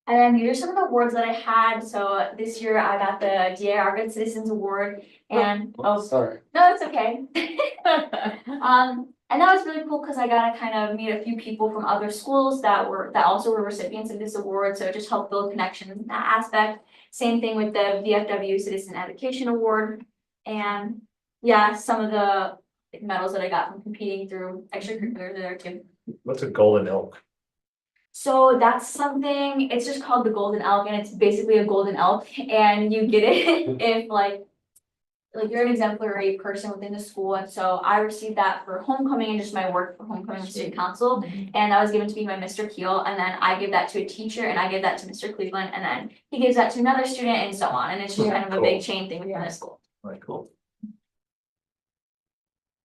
And then these are some of the awards that I had. So this year I got the DIR Good Citizens Award, and Sorry. no, it's okay. And that was really cool because I got to kind of meet a few people from other schools that also were recipients of this award. So it just helped build connections in that aspect. Same thing with the VFW Citizen Education Award. And yeah, some of the medals that I got from competing through extracurriculars there too. What's a golden elk? So that's something, it's just called the golden elk, and it's basically a golden elk, and you get it if like you're an exemplary person within the school. And so I received that for homecoming and just my work for homecoming with student council, and that was given to me by Mr. Keel, and then I give that to a teacher, and I give that to Mr. Cleveland, and then he gives that to another student, and so on, and it's just kind of a big chain thing within the school. Right, cool.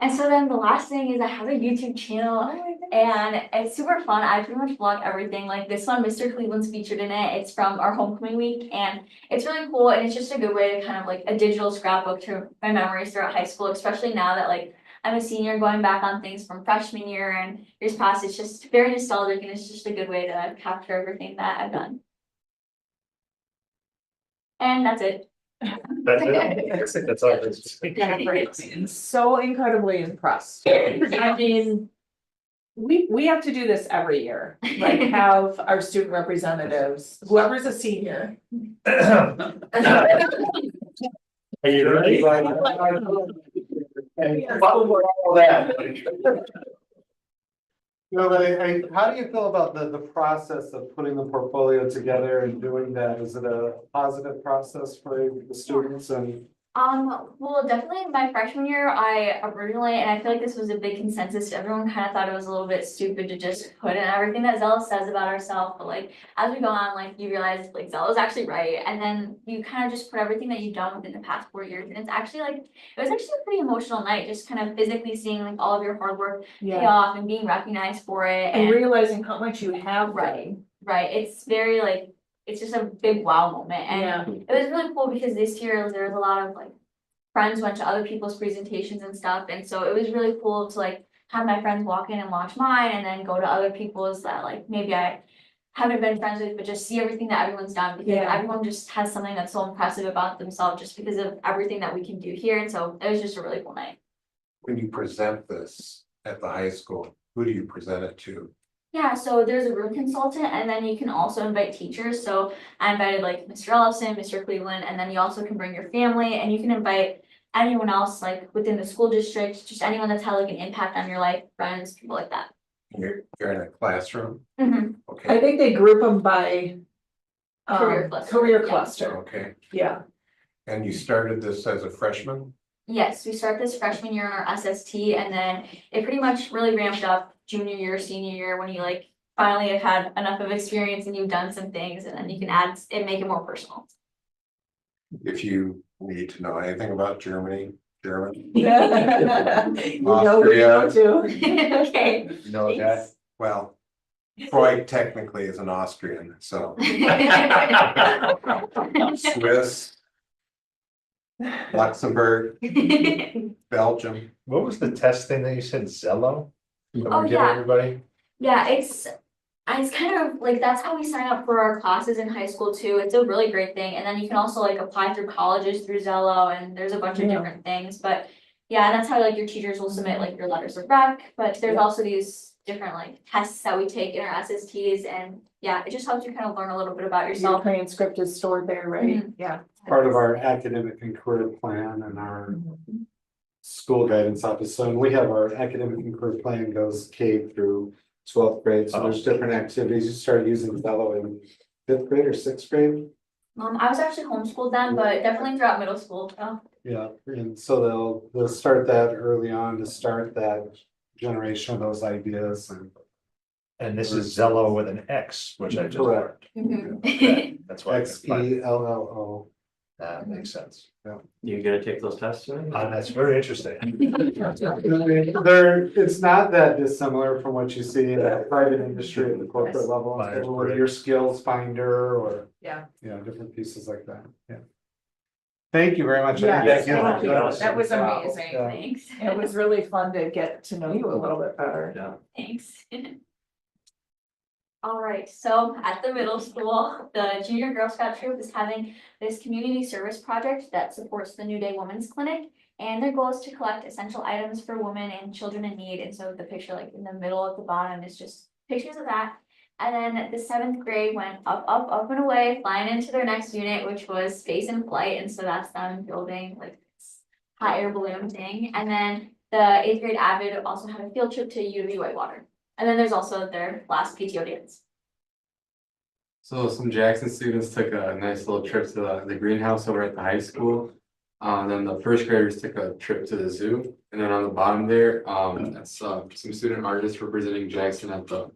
And so then the last thing is I have a YouTube channel, and it's super fun. I pretty much vlog everything. Like this one, Mr. Cleveland's featured in it. It's from our homecoming week, and it's really cool. And it's just a good way to kind of like a digital scrapbook to my memories throughout high school, especially now that like I'm a senior, going back on things from freshman year and years past. It's just very nostalgic, and it's just a good way to capture everything that I've done. And that's it. That's it. That's all. it is. So incredibly impressed. I mean, we have to do this every year, like have our student representatives, whoever's a senior. Are you ready? No, but how do you feel about the process of putting the portfolio together and doing that? Is it a positive process for the students and? Well, definitely my freshman year, I originally, and I feel like this was a big consensus, everyone kind of thought it was a little bit stupid to just put in everything that Zella says about ourselves, but like, as we go on, like, you realize, like, Zella's actually right, and then you kind of just put everything that you've done within the past 4 years, and it's actually like, it was actually a pretty emotional night, just kind of physically seeing like all of your hard work pay off and being recognized for it. And realizing how much you have. Right, it's very like, it's just a big wow moment, and it was really cool because this year there was a lot of like friends went to other people's presentations and stuff, and so it was really cool to like have my friends walk in and watch mine, and then go to other people's that like maybe I haven't been friends with, but just see everything that everyone's done, because everyone just has something that's so impressive about themselves just because of everything that we can do here, and so it was just a really cool night. When you present this at the high school, who do you present it to? Yeah, so there's a room consultant and then you can also invite teachers. So I invited like Mr. Ellison, Mr. Cleveland, and then you also can bring your family and you can invite anyone else like within the school district, just anyone that's had like an impact on your life, friends, people like that. You're in a classroom, Mhm. I okay, think they group them by. Career cluster, Career yeah. cluster, okay. yeah. And you started this as a freshman? Yes, we start this freshman year on our SST and then it pretty much really ramped up junior year, senior year, when you like finally have had enough of experience and you've done some things and then you can add and make it more personal. If you need to know anything about Germany, German, You know who you go to. Okay. You know, a guy, well, Freud technically is an Austrian, so Swiss, Luxembourg, Belgium. what was the test thing that you said, Zello? That Oh, we give yeah. everybody? Yeah, it's kind of like, that's how we sign up for our classes in high school too. It's a really great thing. And then you can also like apply through colleges through Zello and there's a bunch of Yeah. different things, but yeah, that's how like your teachers will submit like your letters of rec, but there's Yeah. also these different like tests that we take in our SSTs and yeah, it just helps you kind of learn a little bit about Your yourself. transcript is stored there, right? Mhm. Yeah. Part of our academic and career plan and our school guidance office. So we have our academic and career plan goes K through 12th grade. So there's different activities. You start using Zello in 5th grade or 6th grade. I was actually homeschooled then, but definitely throughout middle school. Oh, Yeah, and so they'll start that early on to start that generation of those ideas and. And this is Zello with an X, which I just learned. mhm. That's why I X couldn't find it. E L L O. That makes sense. You gonna take those tests tonight? That's very interesting. It's not that dissimilar from what you see in the private industry at the corporate level, Myers-Briggs. with your skills finder or. Yeah. Different pieces like that, yeah. Thank you very much. Yes, Thank you. thank you. That was That was wow. amazing. Yeah. Thanks. It was really fun to get to know you a little bit better. Yeah. Thanks. All right, so at the middle school, the Junior Girl Scout troop is having this community service project that supports the New Day Women's Clinic. And their goal is to collect essential items for women and children in need. And so the picture like in the middle at the bottom is just pictures of that. And then the 7th grade went up, up, up and away, flying into their next unit, which was space and flight. And so that's them building like this hot air balloon thing. And then the 8th grade Avid also had a field trip to UW Whitewater. And then there's also their last PTO dance. So some Jackson students took a nice little trip to the greenhouse over at the high school. Then the first graders took a trip to the zoo. And then on the bottom there, that's some student artists representing Jackson at the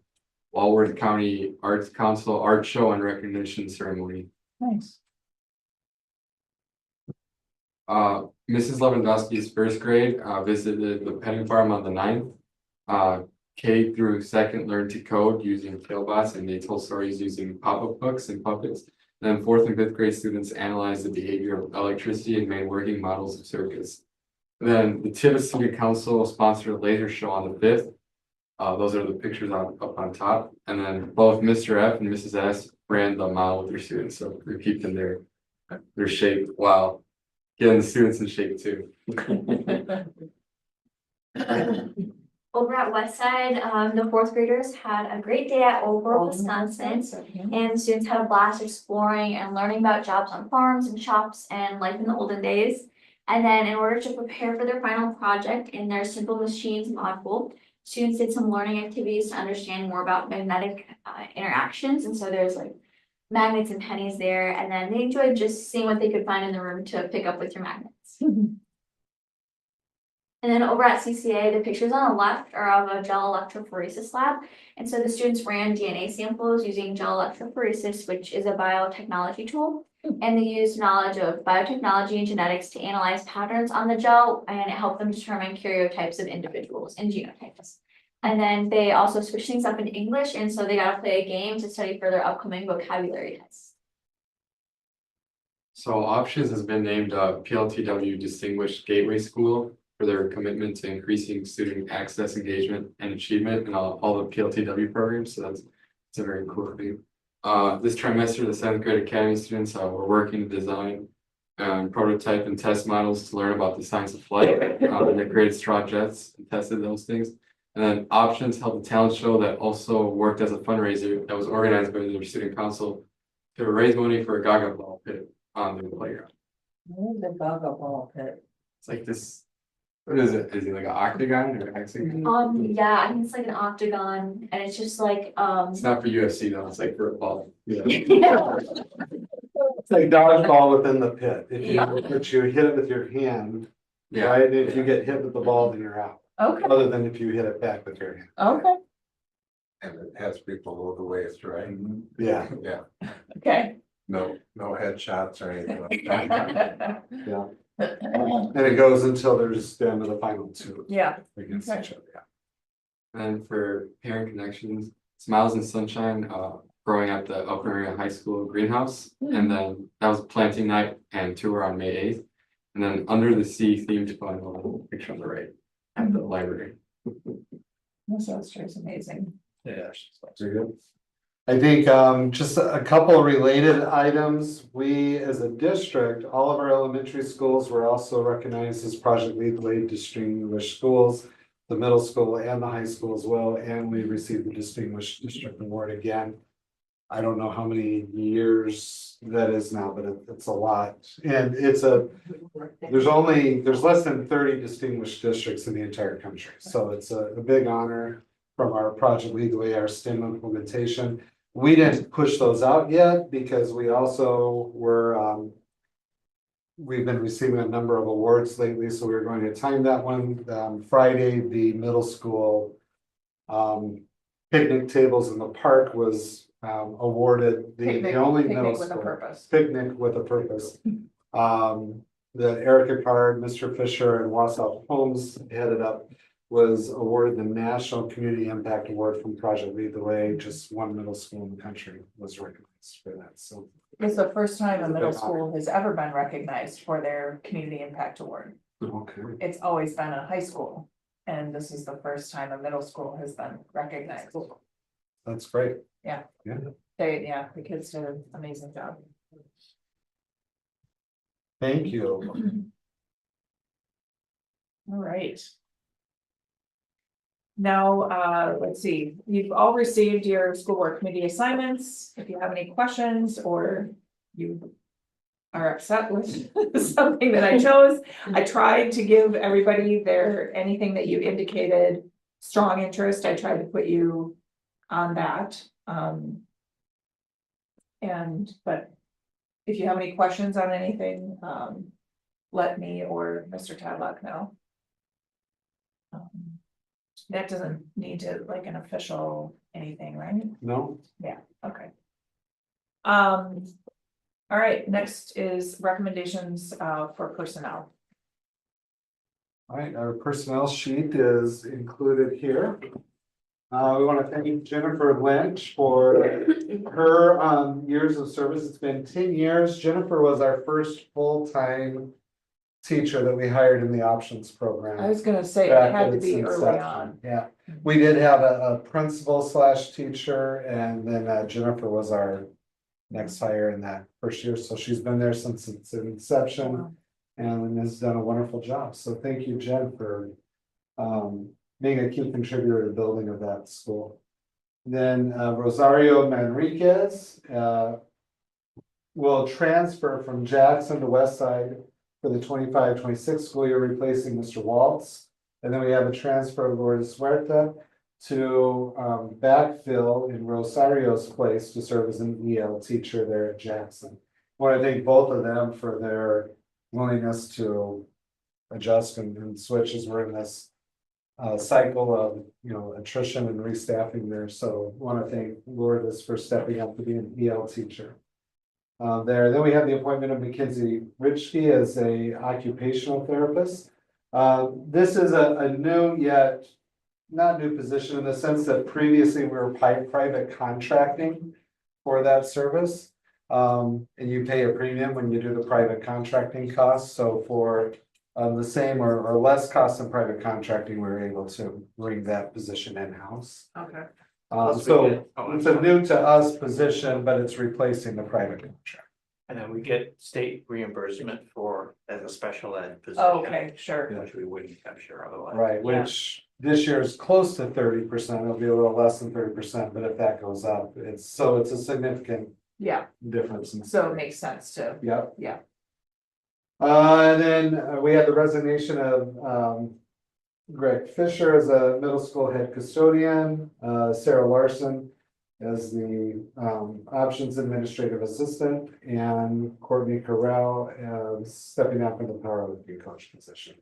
Walworth County Arts Council Art Show and Recognition Ceremony. Nice. Mrs. Lewandowski's first grade visited the petting farm on the 9th. K through 2nd learned to code using Killbots, and they told stories using pop-up books and puppets. Then 4th and 5th grade students analyzed the behavior of electricity and made working models of circuits. Then the Tibbetts Student Council sponsored a laser show on the 5th. Those are the pictures up on top. And then both Mr. F and Mrs. S ran the mile with their students, so we keep them their shape while getting the students in shape too. Over at Westside, the 4th graders had a great day at Old World, Wisconsin. And the students had a blast exploring and learning about jobs on farms and shops and life in the olden days. And then in order to prepare for their final project in their Simple Machines module, students did some learning activities to understand more about magnetic interactions. And so there's like magnets and pennies there. And then they enjoyed just seeing what they could find in the room to pick up with your magnets. And then over at CCA, the pictures on the left are of a gel electrophoresis lab. And so the students ran DNA samples using gel electrophoresis, which is a biotechnology tool. And they used knowledge of biotechnology and genetics to analyze patterns on the gel, and it helped them determine karyotypes of individuals and genotypes. And then they also switched things up into English, and so they got to play a game to study for their upcoming vocabulary tests. So Options has been named PLTW Distinguished Gateway School for their commitment to increasing student access, engagement, and achievement in all the PLTW programs. So that's a very cool thing. This trimester, the 7th grade Academy students were working to design prototype and test models to learn about the science of flight. They created straw jets and tested those things. And then Options held a talent show that also worked as a fundraiser that was organized by their student council to raise money for a Gaga ball pit on their playground. The Gaga ball pit. It's like this, what is it? Is it like an octagon or hexagon? Yeah, I think it's like an octagon and it's just like, It's not for UFC though, it's like for a ball. Yeah. It's like dodgeball within the pit. If you, but you hit it with your hand, Yeah, right? And if you get hit with the ball, then you're out. Okay, Other than if you hit it back with your hand. okay, And it has people go the waist, right? Yeah, Yeah, okay. no headshots or anything like that. yeah. And it goes until there's down to the final two Yeah, against Okay. each other. Yeah. and for parent connections, Smiles and Sunshine, growing at the Upper Area High School greenhouse. And then that was planting night and tour on May 8th. And then Under the Sea themed fun, on the picture on the right at the library. this illustrates amazing. Yeah. Very good. I think just a couple of related items. We, as a district, all of our elementary schools were also recognized as Project Lead the Way Distinguished Schools. The middle school and the high school as well, and we received the Distinguished District Award again. I don't know how many years that is now, but it's a lot. And it's there's less than 30 distinguished districts in the entire country. So it's a big honor from our Project Lead the Way, our STEM implementation. We didn't push those out yet because we also were, we've been receiving a number of awards lately, so we're going to time that one. Friday, the middle school picnic tables in the park was awarded the only middle Picnic with a school. purpose. Picnic with a purpose. The Erica Card, Mr. Fisher and Wausau Holmes headed up, was awarded the National Community Impact Award from Project Lead the Way. Just one middle school in the country was recognized for that, so. It's the first time a It's a middle big school has ever been recognized for their community impact award. Okay. It's always been a high school. And this is the first time a middle school has been recognized. That's great. Yeah. Yeah. The kids did an amazing job. Thank you. All right. Now, let's see, you've all received your school board committee assignments. If you have any questions or you are upset with something that I chose, I tried to give everybody anything that you indicated strong interest, I tried to put you on that. But if you have any questions on anything, let me or Mr. Tadlock know. That doesn't need to like an official anything, right? No? Okay. All right, next is recommendations for personnel. All right, our personnel sheet is included here. We want to thank Jennifer Lynch for her years of service. It's been 10 years. Jennifer was our first full-time teacher that we hired in the options program. I was gonna say, it Back had at to its be early inception. on. Yeah, we did have a principal / teacher, and then Jennifer was our next hire in that first year, so she's been there since its inception. And has done a wonderful job, so thank you, Jen, for being a key contributor to the building of that school. Then Rosario Manriquez will transfer from Jackson to Westside for the 25-26 school year, replacing Mr. Waltz. And then we have a transfer of Lourdes Huerta to backfill in Rosario's place to serve as an EL teacher there at Jackson. I want to thank both of them for their willingness to adjust and switch as we're in this cycle of, attrition and restaffing there. So I want to thank Lourdes for stepping up to be an EL teacher. Then we have the appointment of Mackenzie Richke as a occupational therapist. This is a new yet not new position in the sense that previously we were private contracting for that service. And you pay a premium when you do the private contracting costs. So for the same or less cost than private contracting, we were able to bring that position in-house. Okay. So it's a new to us position, but it's replacing the private contract. And then we get state reimbursement for as a special ed position. Okay, sure. Which we wouldn't capture otherwise. Right, which this year is close to 30%, it'll be a little less than 30%, but if that goes up, it's a significant Yeah, difference. so it makes sense to, Yep. yeah. And then we had the resignation of Greg Fisher as a middle school head custodian, Sarah Larson as the options administrative assistant, and Courtney Corral as stepping down from the powerlifting coach position.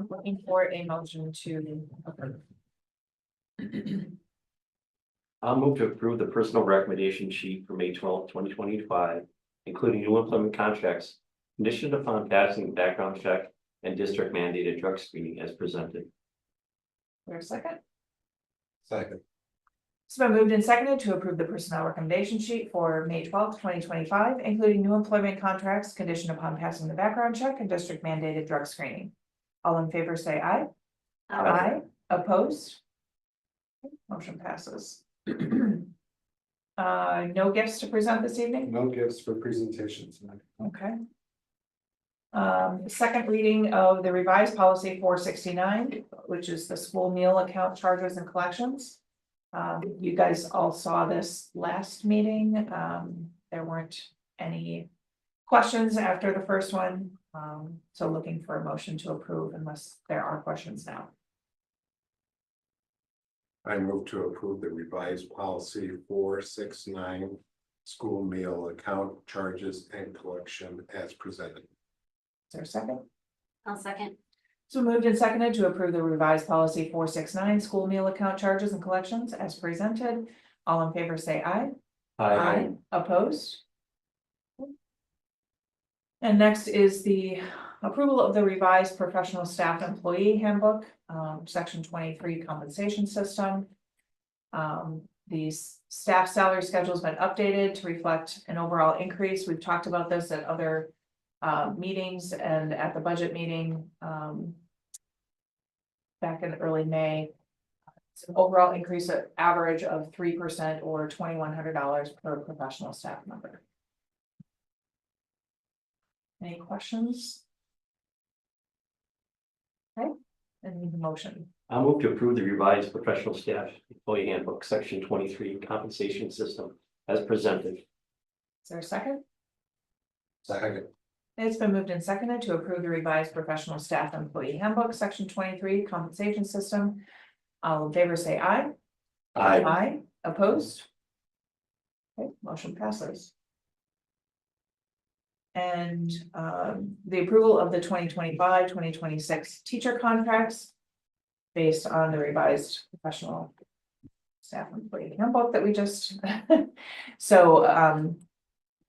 Looking for a motion to approve. I'll move to approve the personal recommendation sheet for May 12th, 2025, including new employment contracts, conditioned upon passing background check and district mandated drug screening as presented. For a second, Second. it's been moved and seconded to approve the personnel recommendation sheet for May 12th, 2025, including new employment contracts conditioned upon passing the background check and district mandated drug screening. All in favor, say aye. Aye. Opposed? Motion passes. No gifts to present this evening? No gifts for presentations tonight. Okay. Second reading of the revised policy 469, which is the school meal account charges and collections. You guys all saw this last meeting. There weren't any questions after the first one. So looking for a motion to approve unless there are questions now. I move to approve the revised policy 469, school meal account charges and collection as presented. Is there a second? I'll second. So moved and seconded to approve the revised policy 469, school meal account charges and collections as presented. All in favor, say aye. Opposed? And next is the approval of the revised professional staff employee handbook, section 23 compensation system. The staff salary schedule has been updated to reflect an overall increase. We've talked about this at other meetings and at the budget meeting back in early May. It's an overall increase of average of 3% or $2,100 per professional staff member. Any questions? Okay, and need the motion. I'll move to approve the revised professional staff employee handbook, section 23 compensation system as presented. Is there a second? Second. It's been moved and seconded to approve the revised professional staff employee handbook, section 23 compensation system. All in favor, say aye. Aye. Opposed? Okay, motion passes. And the approval of the 2025-2026 teacher contracts based on the revised professional staff employee handbook that we just, so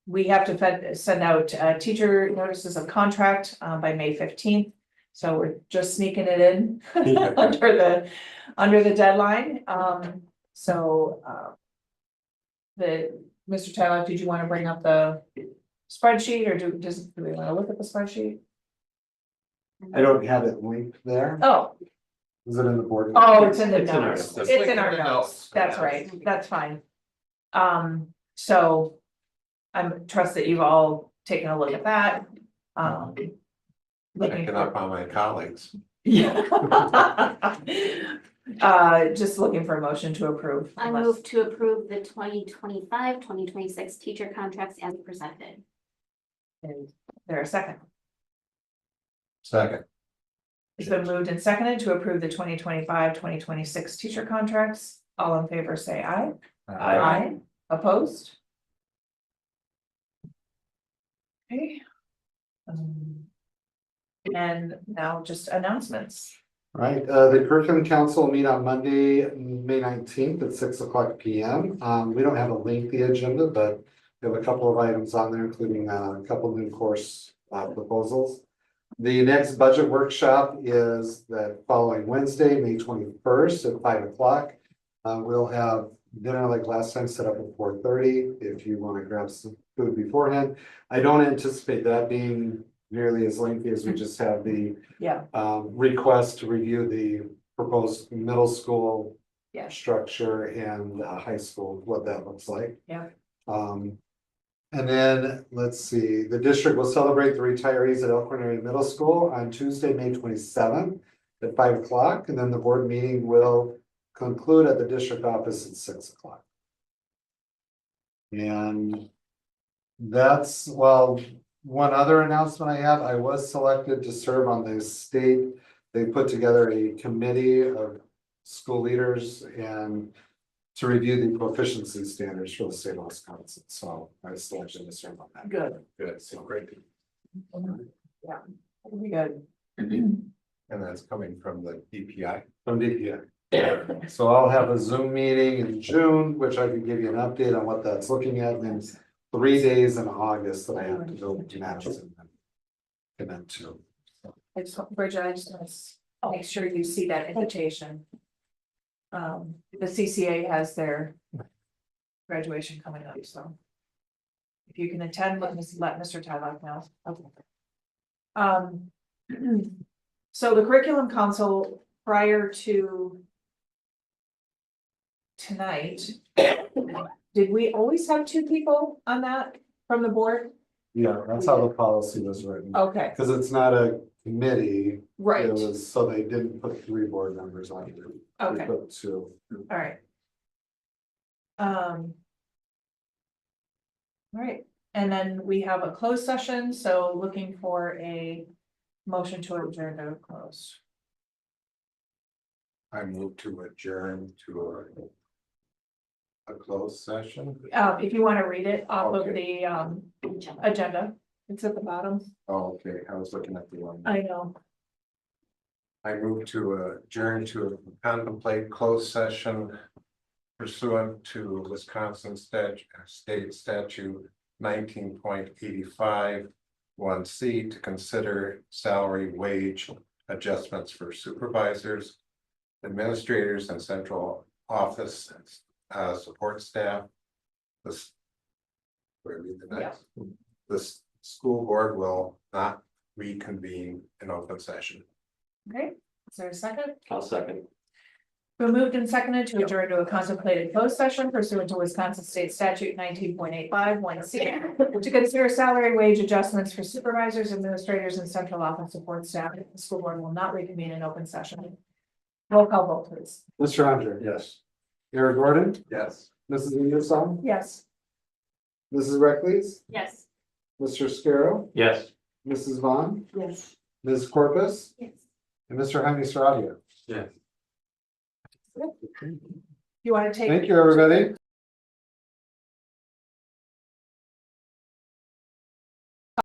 we have to send out teacher notices of contract by May 15th. So we're just sneaking it in under the deadline. Mr. Tyler, did you want to bring up the spreadsheet or do we want to look at the spreadsheet? I don't have it linked there. Oh, Is it in the board? oh, it's in the It's in our notes. notes. It's in our notes. That's Yeah. right. That's fine. So I trust that you've all taken a look at that. Looking Picking for- up on my colleagues. Yeah. Just looking for a motion to approve. I unless- move to approve the 2025-2026 teacher contracts as presented. Is there a second? Second. It's been moved and seconded to approve the 2025-2026 teacher contracts. All in favor, say aye. Aye. Opposed? Okay. And now just announcements. Right, the curriculum council will meet on Monday, May 19th at 6:00 PM. We don't have a lengthy agenda, but we have a couple of items on there, including a couple of new course proposals. The next budget workshop is the following Wednesday, May 21st at 5:00. We'll have dinner like last time set up at 4:30 if you want to grab some food beforehand. I don't anticipate that being nearly as lengthy as we just have the Yeah. request to review the proposed middle school Yeah. structure and high school, what that looks like. Yeah. And then, let's see, the district will celebrate the retirees at Elkhorn Area Middle School on Tuesday, May 27th at 5 o'clock, and then the board meeting will conclude at the district office at 6 o'clock. And that's, well, one other announcement I have, I was selected to serve on the state. They put together a committee of school leaders and to review the proficiency standards for the state of Wisconsin. So I was selected to serve on that. Good. Good, so great. Yeah, that'll be good. And that's coming from the DPI. From DPI. So I'll have a Zoom meeting in June, which I can give you an update on what that's looking at, and then 3 days in August that I have to go to Madison. And connect to. I just, Bridget, I just want to make sure you see that invitation. The CCA has their graduation coming up, so. If you can attend, let Mr. Tylock know. Okay. So the curriculum council prior to tonight, did we always have 2 people on that from the board? Yeah, that's how the policy was written. Okay, Because it's not a committee. right, It was, so they didn't put 3 board members on it. They okay, put 2. all right. All right, and then we have a closed session, so looking for a motion to adjourn to close. I move to adjourn to a closed session. If you want to read it off of Okay. the agenda, it's at the bottom. Oh, okay, I was looking at the one. I know. I move to adjourn to contemplate closed session pursuant to Wisconsin state statute 19.85 1C to consider salary wage adjustments for supervisors, administrators, and central office support staff. This. Where read the next? This school board will not reconvene in open session. Okay, is there a second? I'll second. Been moved and seconded to adjourn to a contemplated closed session pursuant to Wisconsin State Statute 19.85 1C to consider salary wage adjustments for supervisors, administrators, and central office support staff. The school board will not reconvene in open session. Roll call vote, please. Mr. Andre. Yes. Eric Gordon, Yes. Mrs. Ingersoll, Yes. Mrs. Reckles, Yes. Mr. Scarrow, Yes. Mrs. Vaughn, Yes. Ms. Corpus, Yes. and Mr. Jaime Saradia. Yeah. You want to take? Thank you, everybody.